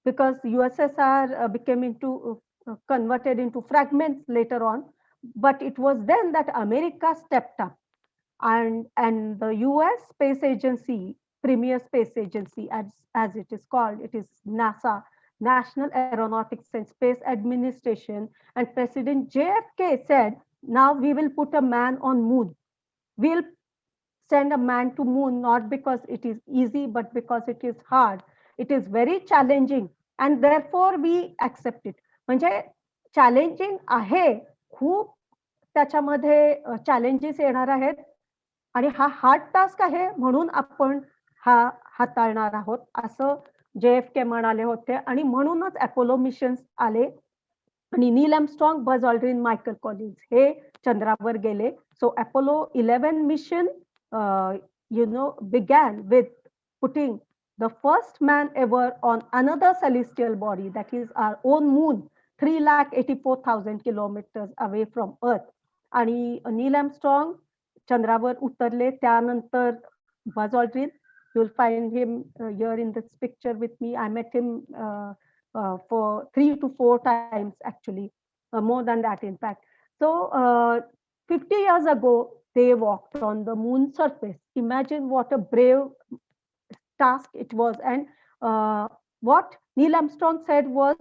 because USSR became converted into fragments later on. But it was then that America stepped up, and the US Space Agency, Premier Space Agency, as it is called, it is NASA, National Aeronautics and Space Administration, and President JFK said, now we will put a man on moon. We'll send a man to moon not because it is easy, but because it is hard. It is very challenging, and therefore we accept it. म्हणजे challenging आहे, खूप त्याच्यामध्ये challenges येणार आहेत, आणि हा hard task आहे, म्हणून आपण हा हाताळणार आहोत असं JFK म्हणाले होते. आणि म्हणूनच अपोलो मिशन्स आले, आणि नील Armstrong, Buzz Aldrin, Michael Collins हे चंद्रावर गेले. So Apollo 11 mission began with putting the first man ever on another celestial body, that is our own moon, 3,84,000 kilometers away from Earth. आणि नील आर्मस्ट्रॉंग चंद्रावर उतरले. त्यानंतर Buzz Aldrin, you'll find him here in this picture with me. I met him for 3 to 4 times, actually, more than that, in fact. So 50 years ago, they walked on the moon surface. Imagine what a brave task it was. And what Neil Armstrong said was,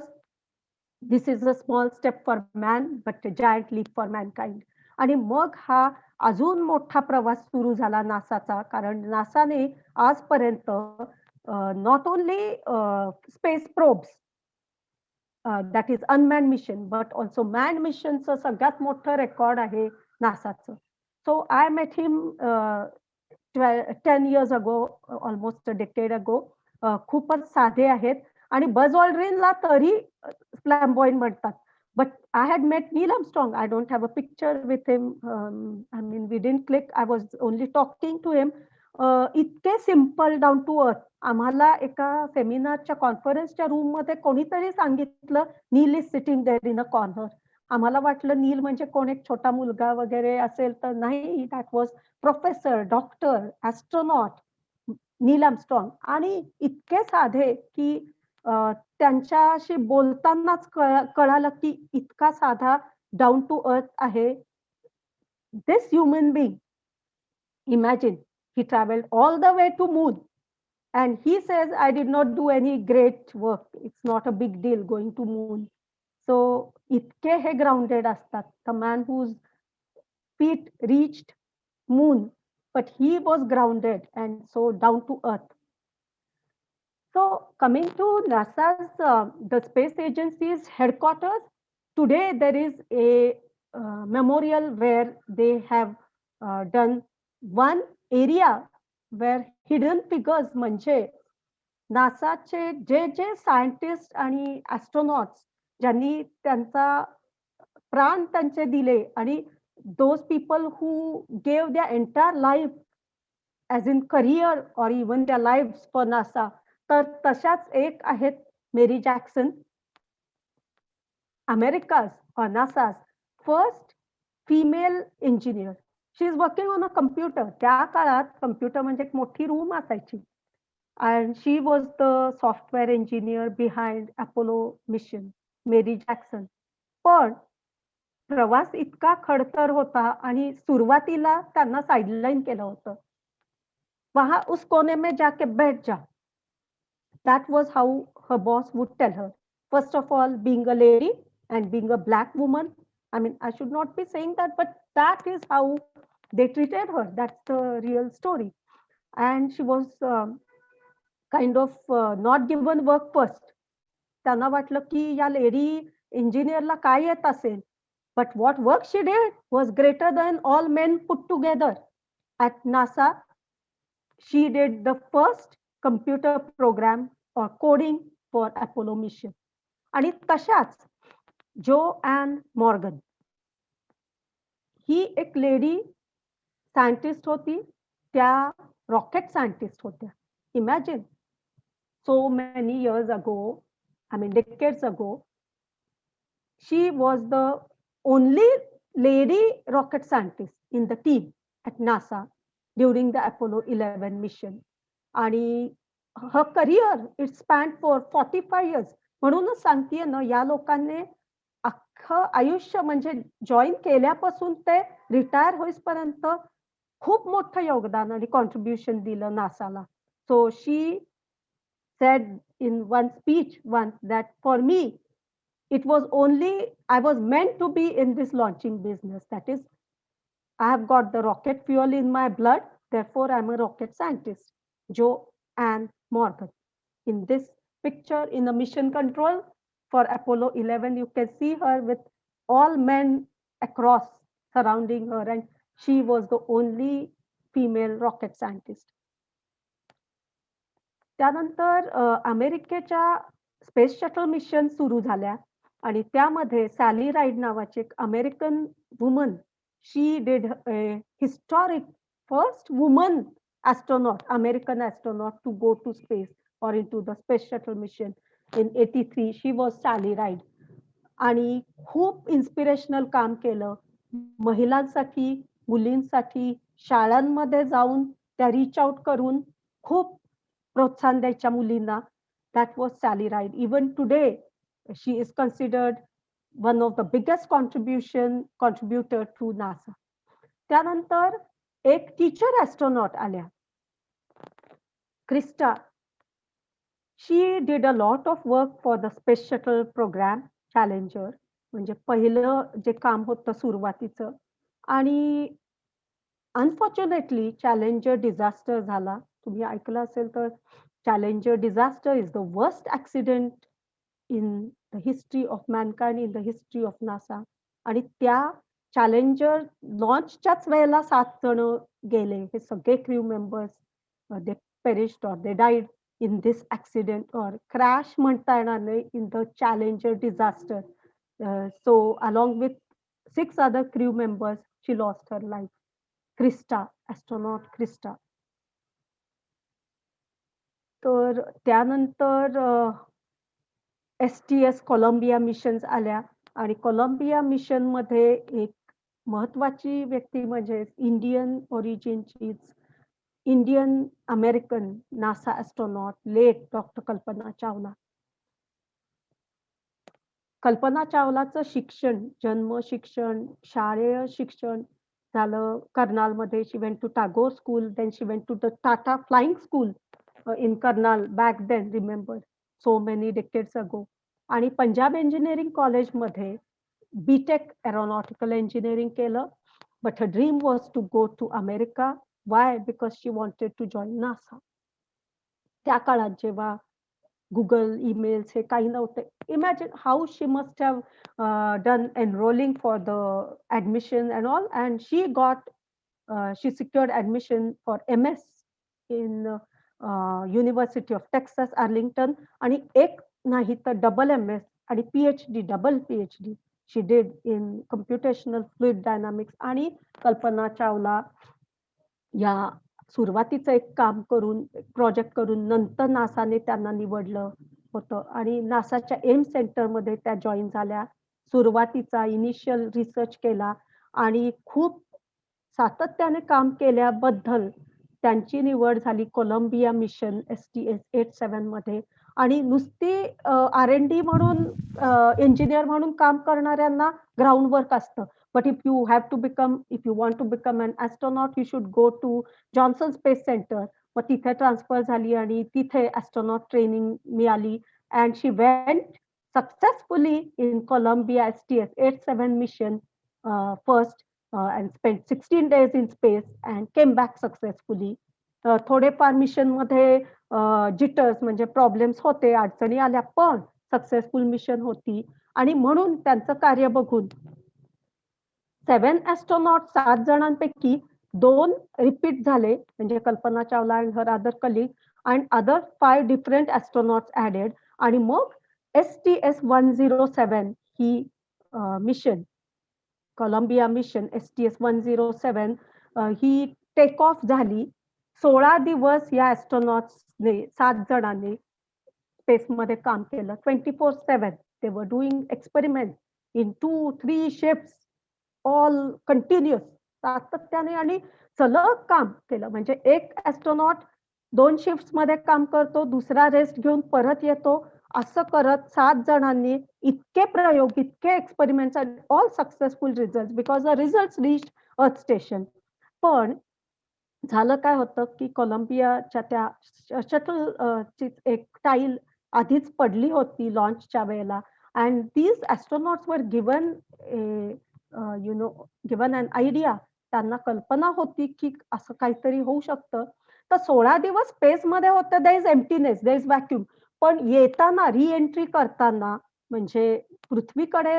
this is a small step for man, but a giant leap for mankind. आणि मग हा अजून मोठा प्रवास सुरू झाला नासाचा, कारण नासाने आजपर्यंत not only space probes, that is unmanned mission, but also man मिशनचं सगळ्यात मोठं रेकॉर्ड आहे नासाचं. So I met him 10 years ago, almost a decade ago. खूपच साधे आहेत, आणि बज ऑल्ड्रिनला तरी फ्लॅम्बॉयंट म्हणतात. But I had met Neil Armstrong. I don't have a picture with him. I mean, we didn't click. I was only talking to him. इतके simple, down to earth. आम्हाला एका सेमिनारच्या कॉन्फरन्सच्या रूम मध्ये कोणीतरी सांगितलं, Neil is sitting there in a corner. आम्हाला वाटलं नील म्हणजे कोण एक छोटा मुलगा वगैरे असेल, तर नाही, that was professor, doctor, astronaut Neil Armstrong. आणि इतके साधे की त्यांच्याशी बोलतानाच कळालं की इतका साधा, डाऊन टू अर्थ आहे. This human being, imagine, he traveled all the way to moon, and he says, I did not do any great work, it's not a big deal going to moon. So itke he grounded astat, the man whose feet reached moon, but he was grounded and so down to earth. So coming to NASA's the space agency's headquarters, today there is a memorial where they have done one area where hidden figures, म्हणजे नासाचे जे जे scientist आणि ॲस्ट्रोनॉट्स ज्यांनी त्यांचा प्राण त्यांचे दिले, आणि those people who gave their entire life as in career or even their lives for NASA, तर तशाच एक आहेत मेरी Jackson, America's or NASA's first female engineer. She is working on a computer. त्या काळात कम्प्युटर म्हणजे एक मोठी रूम असायची, and she was the software engineer behind Apollo mission, Mary Jackson. पण प्रवास इतका खडतर होता, आणि सुरुवातीला त्यांना साइडलाइन केलं होतं. वहां उस कोने में जाके बैठ जा. That was how her boss would tell her. First of all, being a lady and being a black woman. I mean, I should not be saying that, but that is how they treated her. That's the real story. And she was kind of not given work first. त्यांना वाटलं की या lady इंजिनियरला काय येत असेल. But what work she did was greater than all men put together. At NASA, she did the first computer program or coding for Apollo mission. आणि तशाच जो ॲन मॉर्गन, ही एक लेडी सायंटिस्ट होती, त्या रॉकेट सायंटिस्ट होत्या. Imagine, so many years ago, I mean decades ago, she was the only lady rocket scientist in the team at NASA during the Apollo 11 mission. आणि her career it spanned for 45 years. म्हणूनच सांगतेय ना, या लोकांनी अख्खं आयुष्य म्हणजे join केल्यापासून ते रिटायर होईपर्यंत खूप मोठं योगदान आणि कॉन्ट्रीब्युशन दिलं नासाला. So she said in one speech once that for me, it was only I was meant to be in this launching business. That is, I have got the rocket fuel in my blood, therefore I'm a rocket scientist. Joanne Morgan. In this picture, in the mission control for Apollo 11, you can see her with all men across surrounding her, and she was the only female rocket scientist. त्यानंतर अमेरिकेच्या space shuttle mission सुरू झाल्या आणि त्यामध्ये Sally Ride नावाची एक American woman, she did historic first woman astronaut, American astronaut to go to space or into the space shuttle mission in 83. She was Sally Ride. आणि खूप इन्स्पिरेशनल काम केलं महिलांसाठी, मुलींसाठी, शाळांमध्ये जाऊन त्या रीच आउट करून खूप प्रोत्साहन द्यायच्या मुलींना. That was Sally Ride. Even today, she is considered one of the biggest contributor to NASA. त्यानंतर एक टीचर ॲस्ट्रॉनॉट आल्या, Crysta. She did a lot of work for the space shuttle program, Challenger. म्हणजे पहिलं जे काम होतं सुरुवातीचं. आणि अनफॉर्च्युनेटली चॅलेंजर डिझास्टर झाला. तुम्ही ऐकलं असेल तर challenger disaster is the worst accident in the history of Mankind, in the history of NASA. आणि त्या चॅलेंजर लॉन्चच्याच वेळेला 7 जण गेले. हे सगळे क्रू मेंबर्स दे पेरिश्ड और दे died in this accident or crash म्हणता येणार नाही, in the Challenger disaster. So along with 6 other crew members, she lost her life. Krista, astronaut Krista. तर त्यानंतर STS कोलंबिया मिशन्स आल्या आणि कोलंबिया मिशन मध्ये एक महत्वाची व्यक्ती म्हणजे इंडियन ओरिजिनची Indian American NASA astronaut late doctor Kalpana Chawla. कल्पना चावलाचं शिक्षण, जन्म शिक्षण, शालेय शिक्षण झालं कर्नालमध्ये. She went to Tagore school, then she went to the Tata flying school in Karnal back then, remember, so many decades ago. आणि पंजाब इंजिनिअरिंग कॉलेजमध्ये बीटेक एरोनॉटिकल इंजिनिअरिंग केलं. But her dream was to go to America. Why? Because she wanted to join NASA. त्या काळात जेव्हा Google, emails हे काही नव्हते. Imagine how she must have done enrolling for the admission and all. And she secured admission for MS in university of Texas Arlington. आणि एक नाही तर डबल MS आणि PhD, double PhD she did in computational fluid dynamics. आणि कल्पना चावला या सुरुवातीचं एक काम करून, प्रोजेक्ट करून नंतर नासाने त्यांना निवडलं होतं आणि नासाच्या एम सेंटरमध्ये त्या जॉईन झाल्या. सुरुवातीचा इनिशियल रिसर्च केला आणि खूप सातत्याने काम केल्याबद्दल त्यांची निवड झाली कोलंबिया मिशन STS 87 मध्ये. आणि नुसती R&D म्हणून इंजिनियर म्हणून काम करणाऱ्यांना ग्राउंड वर्क असतं. But if you want to become an astronaut, you should go to Johnson Space Center. मग तिथे ट्रान्सफर झाली आणि तिथे ॲस्ट्रॉनॉट ट्रेनिंग मिळाली. And she went successfully in Columbia STS 87 mission first and spent 16 days in space and came back successfully. थोडेफार मिशनमध्ये jitters म्हणजे problems होते, अडचणी आल्या, पण सक्सेसफुल मिशन होती. आणि म्हणून त्यांचं कार्य बघून 7 ॲस्ट्रॉनॉट, 7 जणांपैकी 2 रिपीट झाले, म्हणजे Kalpana Chawla and her other colleague, and other 5 different astronauts added. आणि मग STS 107 ही मिशन कोलंबिया मिशन STS-107 ही टेक ऑफ झाली. 16 दिवस या ॲस्ट्रोनॉट्सने 7 जणांनी स्पेसमध्ये काम केलं. 24/7 they were doing experiments in 2-3 shifts all continuous सातत्याने आणि सलग काम केलं. म्हणजे एक ॲस्ट्रोनॉट 2 शिफ्ट्स मध्ये काम करतो, दुसरा रेस्ट घेऊन परत येतो. असं करत 7 जणांनी इतके प्रयोग, इतके experiments and all successful results because the results reached earth station. पण झालं काय होतं, की कोलंबियाच्या त्या शटल ची एक टाईल आधीच पडली होती लॉन्चच्या वेळेला अँड दीज ॲस्ट्रोनॉट्स वर गिव्हन गिव्हन अॅन आयडिया. त्यांना कल्पना होती, की असं काहीतरी होऊ शकतं. तर 16 दिवस स्पेसमध्ये होतं, there is emptiness, there is vacuum. पण येताना रिएंट्री करताना म्हणजे पृथ्वीकडे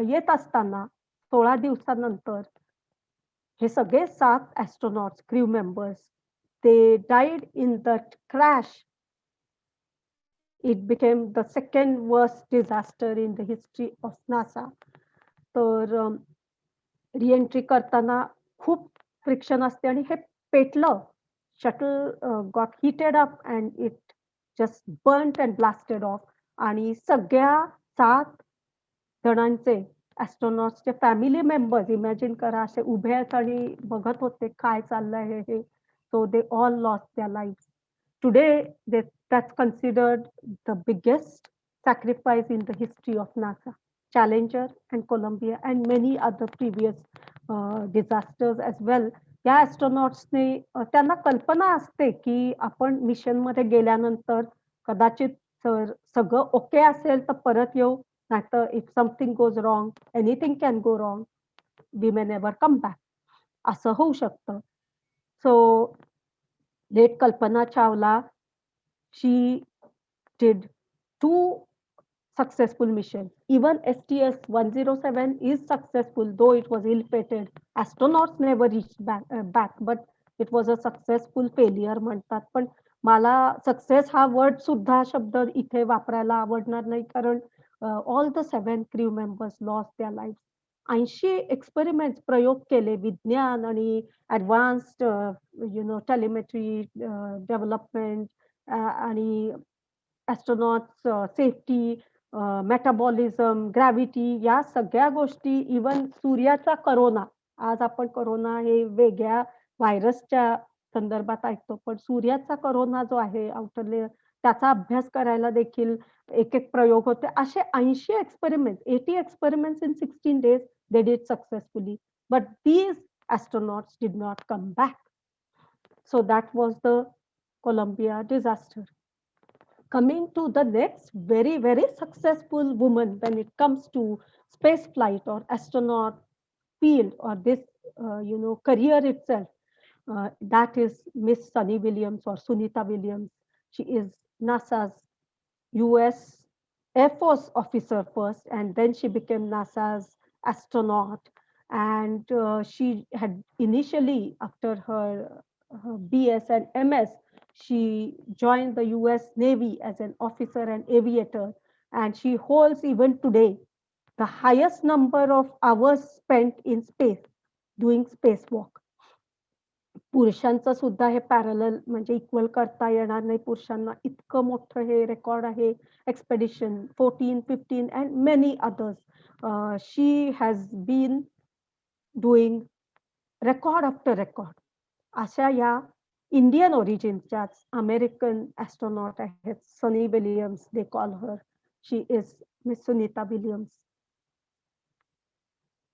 येत असताना 16 दिवसानंतर हे सगळे 7 astronauts, crew members, they died in that crash. It became the second worst disaster in the history of NASA. तर रिएंट्री करताना खूप फ्रिक्शन असते आणि हे पेटलं. Shuttle got heated up and it just burned and blasted off. आणि सगळ्या 7 जणांचे ॲस्ट्रोनॉट्सचे फॅमिली मेंबर्स इमॅजिन करा, असे उभे आहेत आणि बघत होते काय चाललंय हे. So they all lost their lives. Today, that's considered the biggest sacrifice in the history of NASA. Challenger and Columbia and many other previous disasters as well. या ॲस्ट्रोनॉट्सने त्यांना कल्पना असते की आपण मिशनमध्ये गेल्यानंतर कदाचित सगळं ओके असेल तर परत येऊ, नाहीतर if something goes wrong, anything can go wrong, we may never come back, असं होऊ शकतं. So late Kalpana Chawla, she did 2 successful missions. Even STS-107 is successful, though it was ill-fated. Astronauts never reached back, but it was a successful failure म्हणतात. पण मला success हा word सुद्धा शब्द इथे वापरायला आवडणार नाही, कारण all the 7 crew members lost their lives. 80 experiments प्रयोग केले, विज्ञान आणि ॲडव्हान्स्ड टेलिमेट्री डेव्हलपमेंट आणि ॲस्ट्रोनॉट्स सेफ्टी, मेटाबॉलिझम, ग्रॅव्हिटी, या सगळ्या गोष्टी, इवन सूर्याचा करोना. आज आपण करोना हे वेगळ्या व्हायरसच्या संदर्भात ऐकतो, पण सूर्याचा करोना जो आहे आउटर लेयर, त्याचा अभ्यास करायला देखील एक प्रयोग होते. असे 80 experiments, 80 experiments in 16 days they did successfully, but these astronauts did not come back. So that was the Columbia disaster. Coming to the next very, very successful woman when it comes to space flight or astronaut field or this career itself, that is Miss Sunny Williams or Sunita Williams. She is NASA's US Air Force officer first, and then she became NASA's astronaut. And she had initially, after her BS and MS, she joined the US Navy as an officer and aviator, and she holds even today the highest number of hours spent in space doing spacewalk. पुरुषांचं सुद्धा हे parallel म्हणजे equal करता येणार नाही पुरुषांना, इतकं मोठं हे रेकॉर्ड आहे. Expedition 14, 15 and many others. She has been doing record after record. अशा या इंडियन ओरिजिनच्याच अमेरिकन ॲस्ट्रोनॉट आहेत. Sunny Williams they call her. She is miss Sunita Williams.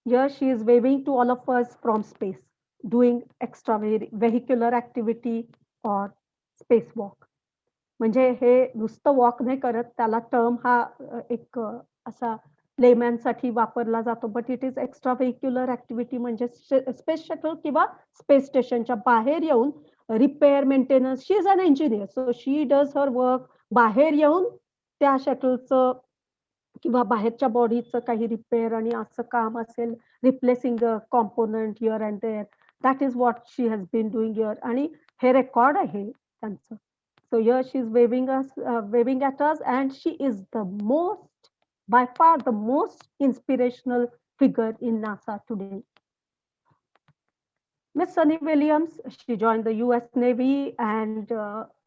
Here she is waving to all of us from space, doing extravehicular activity or spacewalk. म्हणजे हे नुसतं walk नाही करत, त्याला टर्म हा एक असा लेमॅनसाठी वापरला जातो, but it is extra vehicular activity. म्हणजे स्पेस शटल किंवा स्पेस स्टेशनच्या बाहेर येऊन repair, maintenance. She is an engineer, so she does her work. बाहेर येऊन त्या शटलचं किंवा बाहेरच्या बॉडीचं काही रिपेअर आणि असं काम असेल, replacing component here and there, that is what she has been doing here. आणि हे रेकॉर्ड आहे त्यांचं. So here she is waving at us, and she is the most, by far the most inspirational figure in NASA today. Miss Sunny Williams, she joined the US Navy, and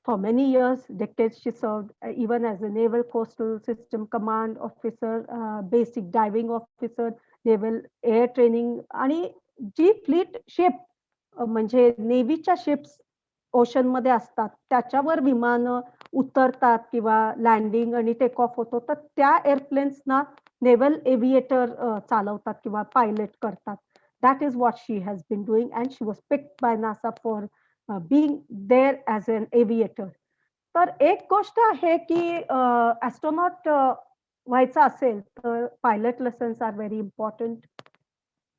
for many years, decades, she served even as a Naval Coastal System Command Officer, Basic Diving Officer, Naval Air Training, आणि जी fleet ship म्हणजे नेव्हीच्या ships ओशनमध्ये असतात, त्याच्यावर विमानं उतरतात किंवा landing आणि take off होतो, तर त्या एअरप्लेन्सना नेव्हल एव्हिएटर चालवतात किंवा पायलट करतात. That is what she has been doing, and she was picked by NASA for being there as an aviator. तर एक गोष्ट आहे की ॲस्ट्रोनॉट व्हायचं असेल तर pilot lessons are very important.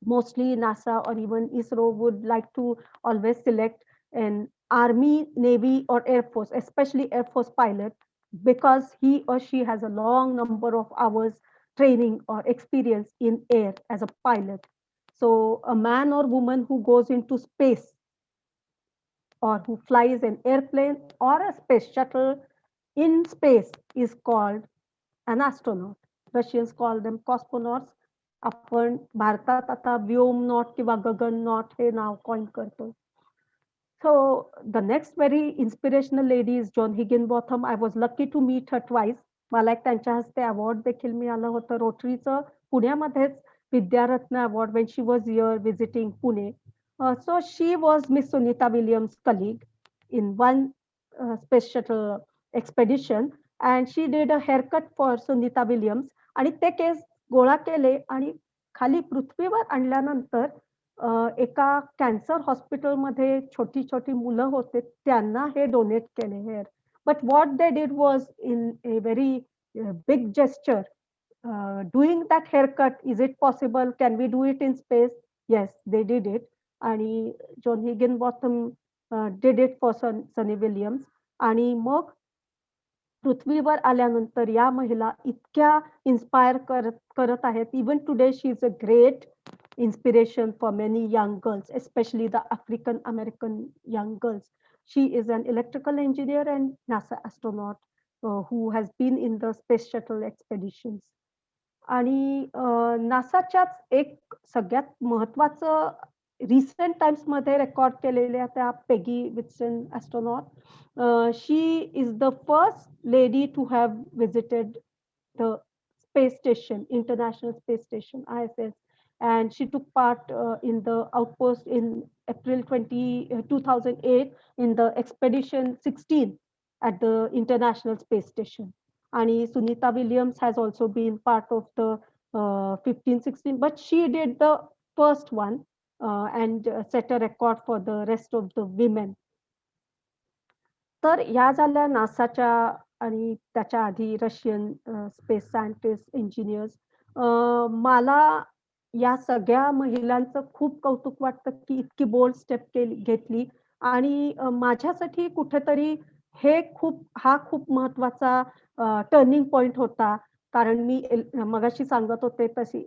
Mostly NASA or even ISRO would like to always select an Army, Navy, or Air Force, especially Air Force pilot, because he or she has a long number of hours training or experience in air as a pilot. So a man or woman who goes into space or who flies an airplane or a space shuttle in space is called an astronaut. Russians call them cosmonauts. आपण भारतात आता व्योमनॉट किंवा गगननॉट हे नाव coin करतो. So the next very inspirational lady is John Higginbotham. I was lucky to meet her twice. मला एक त्यांच्या हस्ते अवॉर्ड देखील मिळालं होतं रोटरीचं पुण्यामध्येच Vidyaratna award when she was here visiting Pune. So she was Miss Sunita Williams' colleague in one space shuttle expedition, and she did a haircut for Sunita Williams आणि ते केस गोळा केले आणि खाली पृथ्वीवर आणल्यानंतर एका कॅन्सर हॉस्पिटलमध्ये छोटी छोटी मुलं होते त्यांना हे डोनेट केले hair. But what they did was in a very big gesture doing that hair cut. Is it possible? Can we do it in space? Yes, they did it. आणि John Higginbotham did it for Sunny Williams. आणि मग पृथ्वीवर आल्यानंतर या महिला इतक्या inspire करत आहेत. Even today she is a great inspiration for many young girls, especially the African American young girls. She is an electrical engineer and NASA astronaut who has been in the space shuttle expeditions. आणि नासाच्याच एक सगळ्यात महत्वाचं recent times मध्ये record केलेल्या त्या Peggy Wilson astronaut. She is the first lady to have visited the space station, International Space Station, ISS, and she took part in the outpost in April 2008 in the Expedition 16 at the International Space Station. And Sunita Williams has also been part of the 15-16, but she did the first one and set a record for the rest of the women. तर या झाल्या नासाच्या आणि त्याच्या आधी Russian space scientist, engineers. मला या सगळ्या महिलांचं खूप कौतुक वाटतं की इतकी बोल्ड स्टेप घेतली. आणि माझ्यासाठी कुठेतरी हा खूप महत्वाचा टर्निंग पॉइंट होता. कारण मी मगाशी सांगत होते तशी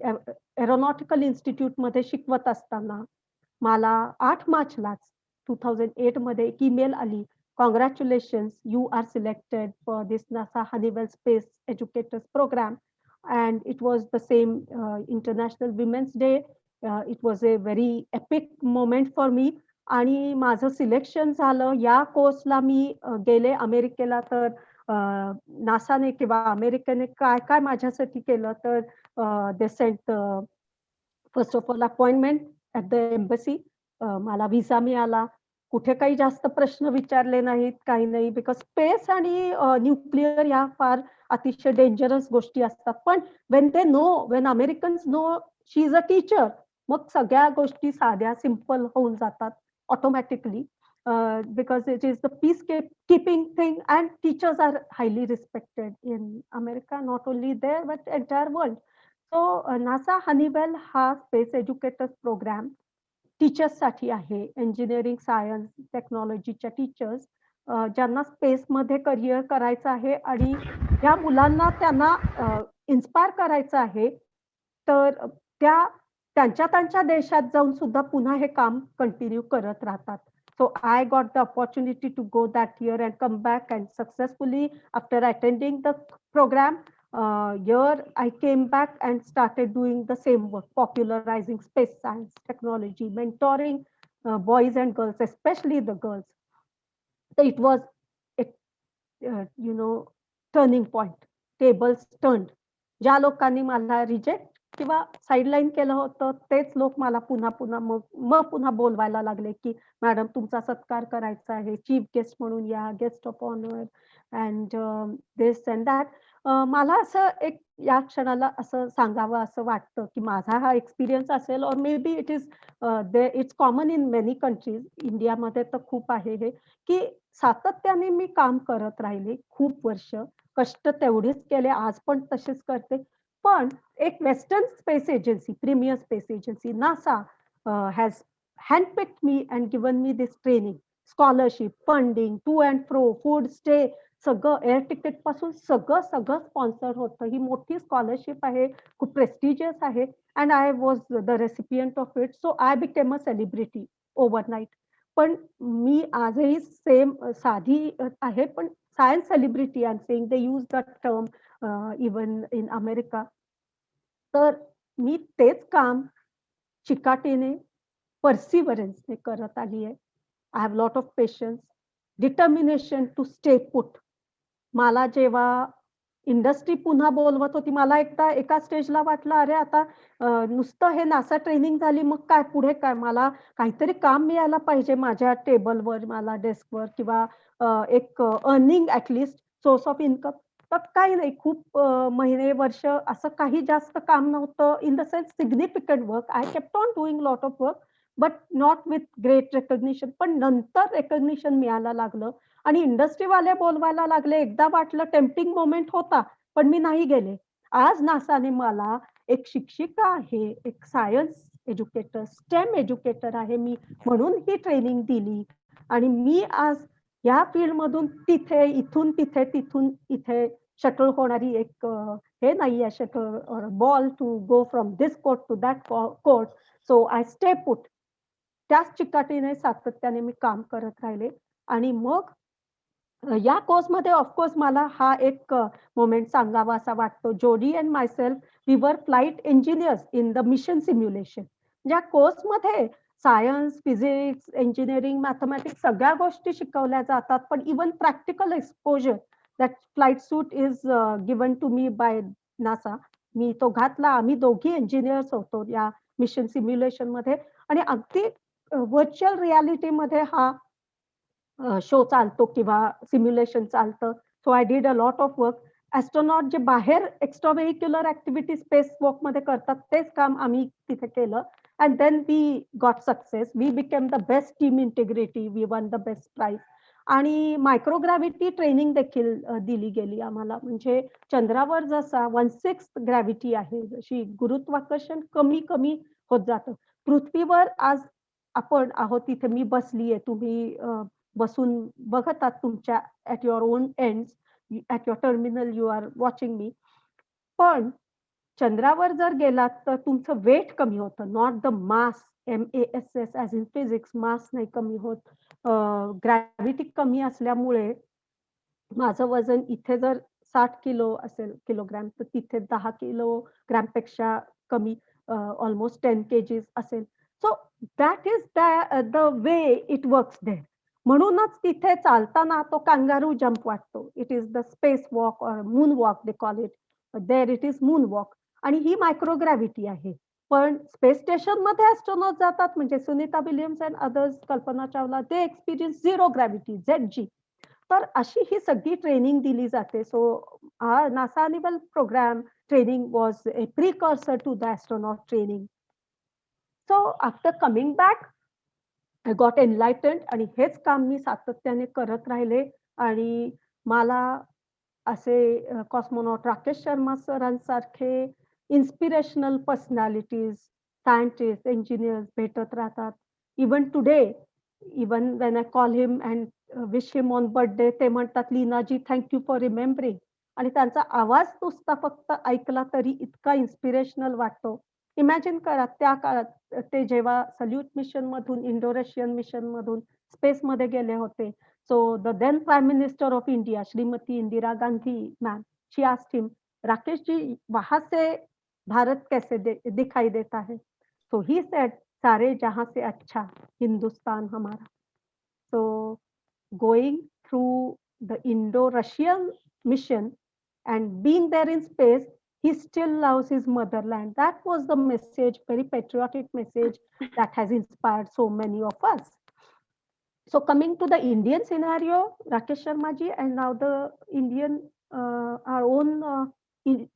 एरोनॉटिकल इन्स्टिट्यूटमध्ये शिकवत असताना मला 8 मार्चलाच 2008 मध्ये एक ईमेल आली. Congratulations, you are selected for this NASA Honeywell Space Educators Program. And it was the same International Women's Day. It was a very epic moment for me. आणि माझं सिलेक्शन झालं. या कोर्सला मी गेले अमेरिकेला. तर नासाने किंवा अमेरिकेने काय काय माझ्यासाठी केलं तर they sent first of all appointment at the embassy. मला व्हिसा मिळाला. कुठे काही जास्त प्रश्न विचारले नाहीत, काही नाही. बिकॉज स्पेस आणि न्यूक्लिअर या फार अतिशय डेंजरस गोष्टी असतात. पण when Americans know she is a teacher, मग सगळ्या गोष्टी साध्या सिंपल होऊन जातात automatically. Because it is the peace keeping thing and teachers are highly respected in America, not only there but entire world. So NASA Honeywell हा space educators program टीचर्ससाठी आहे. Engineering, science, टेक्नॉलॉजीच्या टीचर्स ज्यांना स्पेसमध्ये career करायचं आहे आणि ज्या मुलांना त्यांना इन्स्पायर करायचं आहे, तर त्यांच्या देशात जाऊन सुद्धा पुन्हा हे काम कंटिन्यू करत राहतात. So I got the opportunity to go that year and come back, and successfully after attending the program, Here I came back and started doing the same work, popularizing space science, technology, mentoring boys and girls, especially the girls. So it was a turning point. Tables turned. ज्या लोकांनी मला reject किंवा sideline केलं होतं तेच लोक मला पुन्हा पुन्हा मग मग पुन्हा बोलवायला लागले की मॅडम तुमचा सत्कार करायचा आहे, चीफ गेस्ट म्हणून या, guest of honour and this and that. मला असं एक या क्षणाला असं सांगावं असं वाटतं की माझा हा एक्सपिरियन्स असेल और may be it is it's common in many countries. इंडियामध्ये तर खूप आहे हे की सातत्याने मी काम करत राहिले खूप वर्ष. कष्ट तेवढेच केले, आज पण तसेच करते. पण एक western space agency, premier space agency, NASA has handpicked me and given me this training, scholarship, funding, to and fro, food stay, सगळं एअर तिकीट पासून सगळं सगळं स्पॉन्सर होतं. ही मोठी स्कॉलरशिप आहे, खूप प्रेस्टिजियस आहे. And I was the recipient of it. So I became a celebrity overnight. पण मी आजही सेम साधी आहे, पण science celebrity I am saying. They use that term even in America. तर मी तेच काम चिकाटीने, पर्सिव्हरन्सने करत आली आहे. I have lot of patience, determination to stay put. मला जेव्हा इंडस्ट्री पुन्हा बोलवत होती, मला एकदा एका स्टेजला वाटलं, अरे आता नुसतं हे नासा ट्रेनिंग झाली, मग काय पुढे काय? मला काहीतरी काम मिळायला पाहिजे माझ्या टेबलवर, मला डेस्कवर किंवा एक earning at least source of income. तर काही नाही, खूप महिने, वर्ष असं काही जास्त काम नव्हतं. In the sense significant work. I kept on doing lot of work but not with great recognition. पण नंतर रेकग्निशन मिळायला लागलं आणि इंडस्ट्रीवाले बोलवायला लागले. एकदा वाटलं टेम्पटिंग मोमेंट होता, पण मी नाही गेले. आज नासाने मला एक शिक्षिका आहे, एक सायन्स एज्युकेटर, स्टेम एज्युकेटर आहे मी, म्हणून ही ट्रेनिंग दिली. आणि मी आज या फील्डमधून तिथे, इथून तिथे, तिथून इथे शटल होणारी एक हे नाही आहे, shuttle ball to go from this court to that court. So I stay put. त्याच चिकाटीने, सातत्याने मी काम करत राहिले. आणि मग या कोर्समध्ये ऑफकोर्स मला हा एक मोमेंट सांगावा असा वाटतो. Jody and myself, we were flight engineers in the mission simulation. ज्या कोर्समध्ये सायन्स, फिजिक्स, इंजिनिअरिंग, मॅथमॅटिक्स सगळ्या गोष्टी शिकवल्या जातात, पण even practical exposure that flight suit is given to me by NASA. मी तो घातला. आम्ही दोघी इंजिनियर्स होतो या मिशन सिम्युलेशन मध्ये. आणि अगदी व्हर्च्युअल रियालिटीमध्ये हा शो चालतो किंवा सिम्युलेशन चालतं. So I did a lot of work. Astronaut जे बाहेर एक्स्ट्रा व्हेइक्युलर ॲक्टिव्हिटी स्पेस वॉकमध्ये करतात, तेच काम आम्ही तिथे केलं. And then we got success. We became the best team integrity. We won the best prize. आणि मायक्रोग्रॅव्हिटी ट्रेनिंग देखील दिली गेली आम्हाला. म्हणजे चंद्रावर जसा 1/6 ग्रॅव्हिटी आहे, जशी गुरुत्वाकर्षण कमी कमी होत जातं. पृथ्वीवर आज आपण आहोत तिथे, मी बसलीये, तुम्ही बसून बघत आहात तुमच्या at your own ends, at your terminal you are watching me. पण चंद्रावर जर गेलात तर तुमचं वेट कमी होतं, not the mass. MASS as in physics, mass नाही कमी होत. ग्रॅव्हिटी कमी असल्यामुळे माझं वजन इथे जर 60 किलो असेल, किलोग्रॅम, तर तिथे 10 किलोग्रॅमपेक्षा कमी, ऑलमोस्ट 10 केजीस असेल. So that is the way it works there. म्हणूनच तिथे चालताना तो कांगारू जंप वाटतो. It is the space walk or moon walk they call it. There it is moon walk. आणि ही मायक्रोग्रॅव्हिटी आहे. पण स्पेस स्टेशनमध्ये ॲस्ट्रोनॉट जातात, म्हणजे Sunita Williams and others, Kalpana Chawla, they experience zero gravity, ZG. तर अशी ही सगळी ट्रेनिंग दिली जाते. So NASA annual program training was a precursor to the astronaut training. So after coming back I got enlightened. आणि हेच काम मी सातत्याने करत राहिले. आणि मला असे कॉस्मोनॉट राकेश शर्मा सरांसारखे इन्स्पिरेशनल पर्सनॅलिटीज, सायंटिस्ट, इंजिनियर्स भेटत राहतात. Even today, even when I call him and wish him on birthday, ते म्हणतात, Leenaji thank you for remembering. आणि त्यांचा आवाज नुसता फक्त ऐकला तरी इतका इन्स्पिरेशनल वाटतो. इमॅजिन करा, त्या काळात ते जेव्हा सल्यूट मिशन मधून, इंडो रशियन मिशन मधून स्पेसमध्ये गेले होते. So the then Prime Minister of India, Srimati Indira Gandhi, ma'am, she asked him, Rakesh ji वहां से भारत कैसे दिखाई देता है? So he said, सारे जहां से अच्छा हिंदुस्तान हमारा. So going through the Indo-Russian mission and being there in space, he still loves his motherland. That was the message, very patriotic message that has inspired so many of us. So coming to the Indian scenario, Rakesh Sharma ji, and now the Indian, our own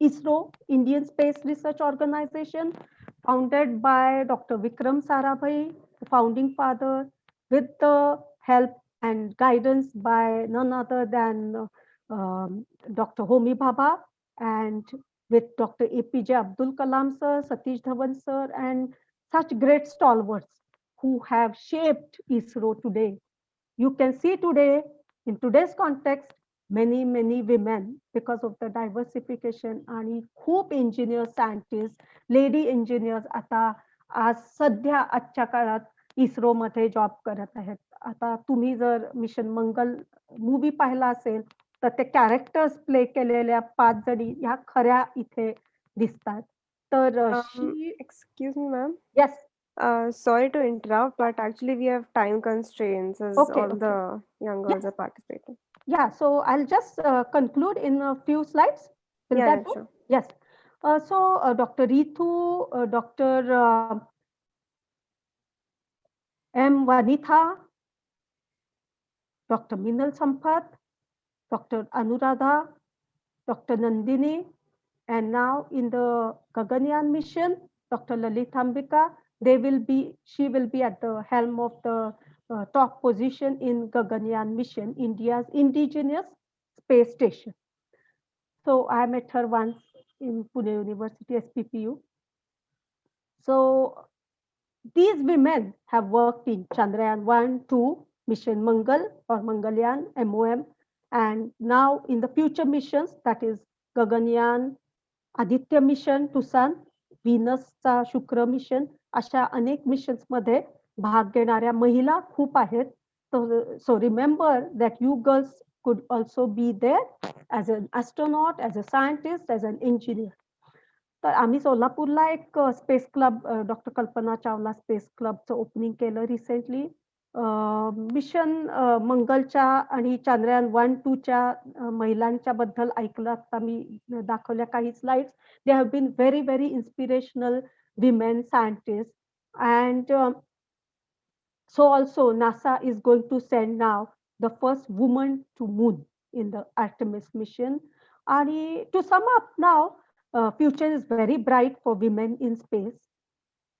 ISRO, Indian Space Research Organization, founded by Dr. Vikram Sarabhai, the founding father, with the help and guidance by none other than Dr. Homi Bhabha, and with Dr. APJ Abdul Kalam sir, Satish Dhawan sir, and such great stalwarts who have shaped ISRO today. You can see today, in today's context, many women because of the diversification आणि खूप engineers, scientists, lady engineers आता आज सध्या आजच्या काळात इस्रो मध्ये job करत आहेत. आता तुम्ही जर मिशन मंगल मूवी पाहिला असेल तर ते कॅरेक्टर्स प्ले केलेल्या 5 जणी ह्या खऱ्या इथे दिसतात. तर Excuse me, ma'am. yes. Sorry to interrupt, but actually we have time constraints as Okay, all okay. the young girls Yes. are participating. Yeah, so I'll just conclude in a few slides. Will Yeah, that yeah, do? sure. Yes. So Dr. Ritu, Dr. M. Vanitha, Dr. Minal Sampath, Dr. Anuradha, Dr. Nandini, and now in the Gaganyaan mission, Dr. Lalitambika, she will be at the helm of the top position in Gaganyaan mission, India's indigenous space station. So I met her once in Pune University, SPPU. So these women have worked in Chandrayaan 1, 2, Mission Mangal or Mangalyaan, MOM, and now in the future missions, that is Gaganyaan, Aditya mission to Sun, Venusचा शुक्र mission, अशा अनेक missions मध्ये भाग घेणाऱ्या महिला खूप आहेत. So remember that you girls could also be there as an astronaut, as a scientist, as an engineer. तर आम्ही सोलापूरला एक स्पेस क्लब डॉक्टर कल्पना चावला स्पेस क्लबचं ओपनिंग केलं रिसेंटली. मिशन मंगलच्या आणि चांद्रयान 1-2च्या महिलांच्या बद्दल ऐकलं. आता मी दाखवल्या काही slides. They have been very inspirational women scientist. And so also NASA is going to send now the first woman to moon in the Artemis mission. And to sum up now, future is very bright for women in space,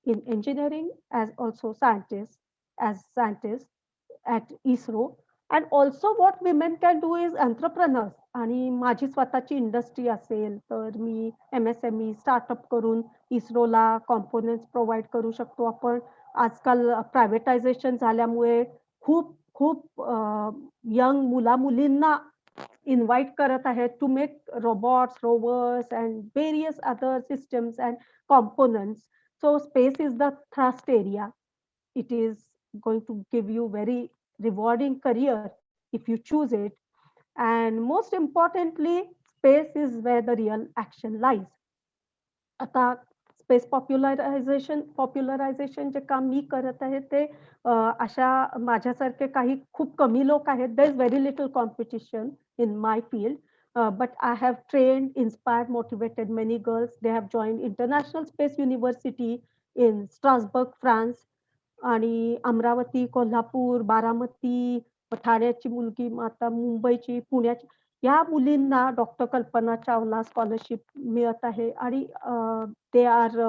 in engineering, as also scientists at ISRO. And also what women can do is entrepreneurs. आणि माझी स्वतःची industry असेल तर मी MSME startup करून इस्रोला components provide करू शकतो आपण. आजकाल प्रायव्हेटायझेशन झाल्यामुळे खूप यंग मुलींना इन्व्हाइट करत आहेत to make robots, rovers and various other systems and components. So space is the thrust area. It is going to give you very rewarding career if you choose it. And most importantly, space is where the real action lies. आता space पॉप्युलरायझेशन जे काम मी करत आहे ते अशा माझ्यासारखे काही खूप कमी लोक आहेत. There is very little competition in my field. But I have trained, inspired, motivated many girls. They have joined International Space University in Strasbourg, France. आणि अमरावती, कोल्हापूर, बारामती, ठाण्याची मुलगी, आता मुंबईची, पुण्याची, या मुलींना डॉक्टर कल्पना चावला स्कॉलरशिप मिळत आहे. आणि they are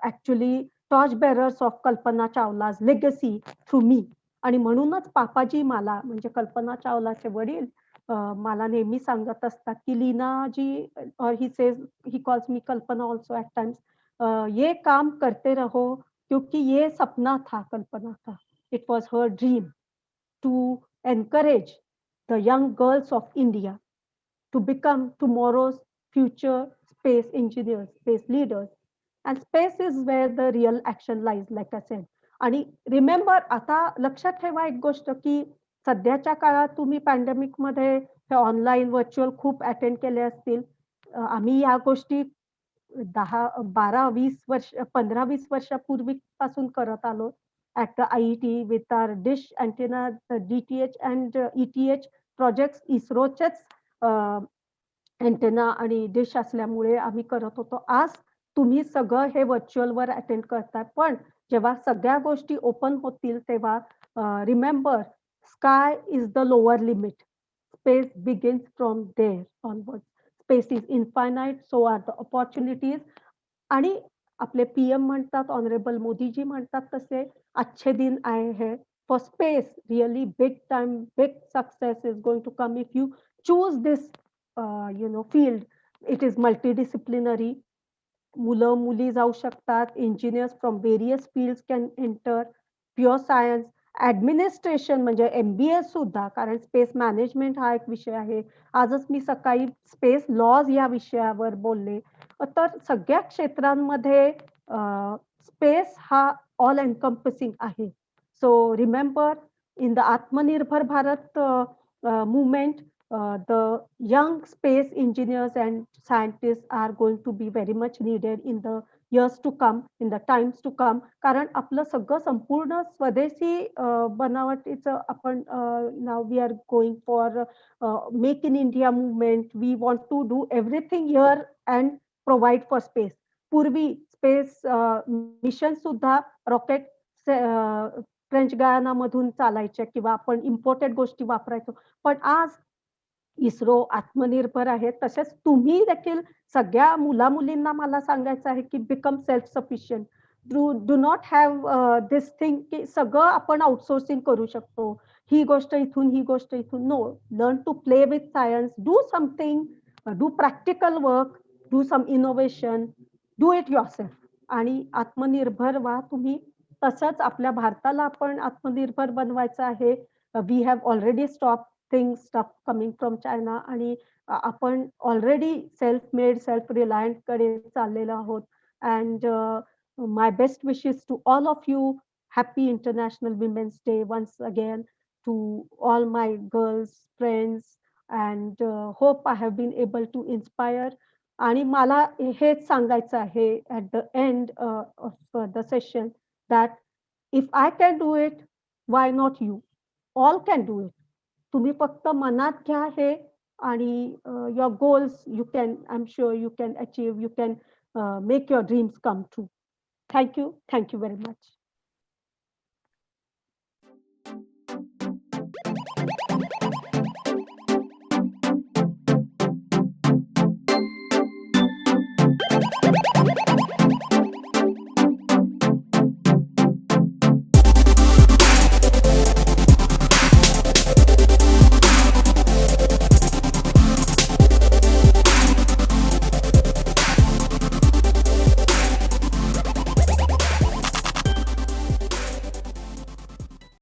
actually torch bearers of कल्पना चावलाज लेगसी थ्रू मी. आणि म्हणूनच पापाजी मला म्हणजे कल्पना चावलाचे वडील मला नेहमी सांगत असतात की लीना जी, और ही कॉल्स मी कल्पना ऑल्सो ऍट टाइम्स, ये काम करते रहो क्योंकि ये सपना था कल्पना का. It was her dream to encourage the young girls of India to become tomorrow's future space engineers, space leaders. And space is where the real action lies, like I said. आणि remember, आता लक्षात ठेवा एक गोष्ट की सध्याच्या काळात तुम्ही पॅन्डेमिक मध्ये ऑनलाईन व्हर्च्युअल खूप अटेंड केले असतील. आम्ही या गोष्टी 12-20 वर्ष 15-20 वर्षापूर्वीपासून करत आलो at the IET with our dish antenna DTH and ETH projects इस्रोचेच अँटेना आणि डिश असल्यामुळे आम्ही करत होतो. आज तुम्ही सगळं हे व्हर्चुअलवर अटेंड करताय. पण जेव्हा सगळ्या गोष्टी ओपन होतील तेव्हा remember sky is the lower limit. Space begins from there onwards. Space is infinite, so are the opportunities. आणि आपले PM म्हणतात, ऑनरेबल मोदीजी म्हणतात तसे अच्छे दिन आए हैं. For space, really big time, big success is going to come if you choose this, field. It is multidisciplinary. मुलं मुली जाऊ शकतात. Engineers from various fields can enter. Pure science, administration म्हणजे MBA सुद्धा, कारण स्पेस मॅनेजमेंट हा एक विषय आहे. आजच मी सकाळी स्पेस लॉज या विषयावर बोलले. तर सगळ्या क्षेत्रांमध्ये स्पेस हा ऑल एनकम्पसिंग आहे. सो रिमेंबर इन द आत्मनिर्भर Bharat movement, the young space engineers and scientists are going to be very much needed in the years to come, in the times to come. कारण आपलं सगळं संपूर्ण स्वदेशी बनावटीचं आपण now we are going for make in India movement. We want to do everything here and provide for space. पूर्वी space mission सुद्धा rocket French गयानामधून चालायचे किंवा आपण इम्पोर्टेड गोष्टी वापरायचो. पण आज इस्रो आत्मनिर्भर आहे. तसेच तुम्ही देखील सगळ्या मुला-मुलींना मला सांगायचं आहे, की become self sufficient. Do not have this thing की सगळं आपण आउटसोर्सिंग करू शकतो. ही गोष्ट इथून, ही गोष्ट इथून. No, learn to play with science, do something, do practical work, do some innovation, do it yourself आणि आत्मनिर्भर व्हा तुम्ही. तसंच आपल्या भारताला आपण आत्मनिर्भर बनवायचं आहे. We have already stop things stuff coming from China आणि आपण already self made, self reliant कडे चाललेलो आहोत. And my best wishes to all of you. Happy international women's day once again to all my girls friends and hope I have been able to inspire. आणि मला हेच सांगायचं आहे at the end of the session that if I can do it, why not you? All can do it. तुम्ही फक्त मनात घ्या हे आणि your goals you can, I am sure you can achieve, you can make your dreams come true. Thank you very much.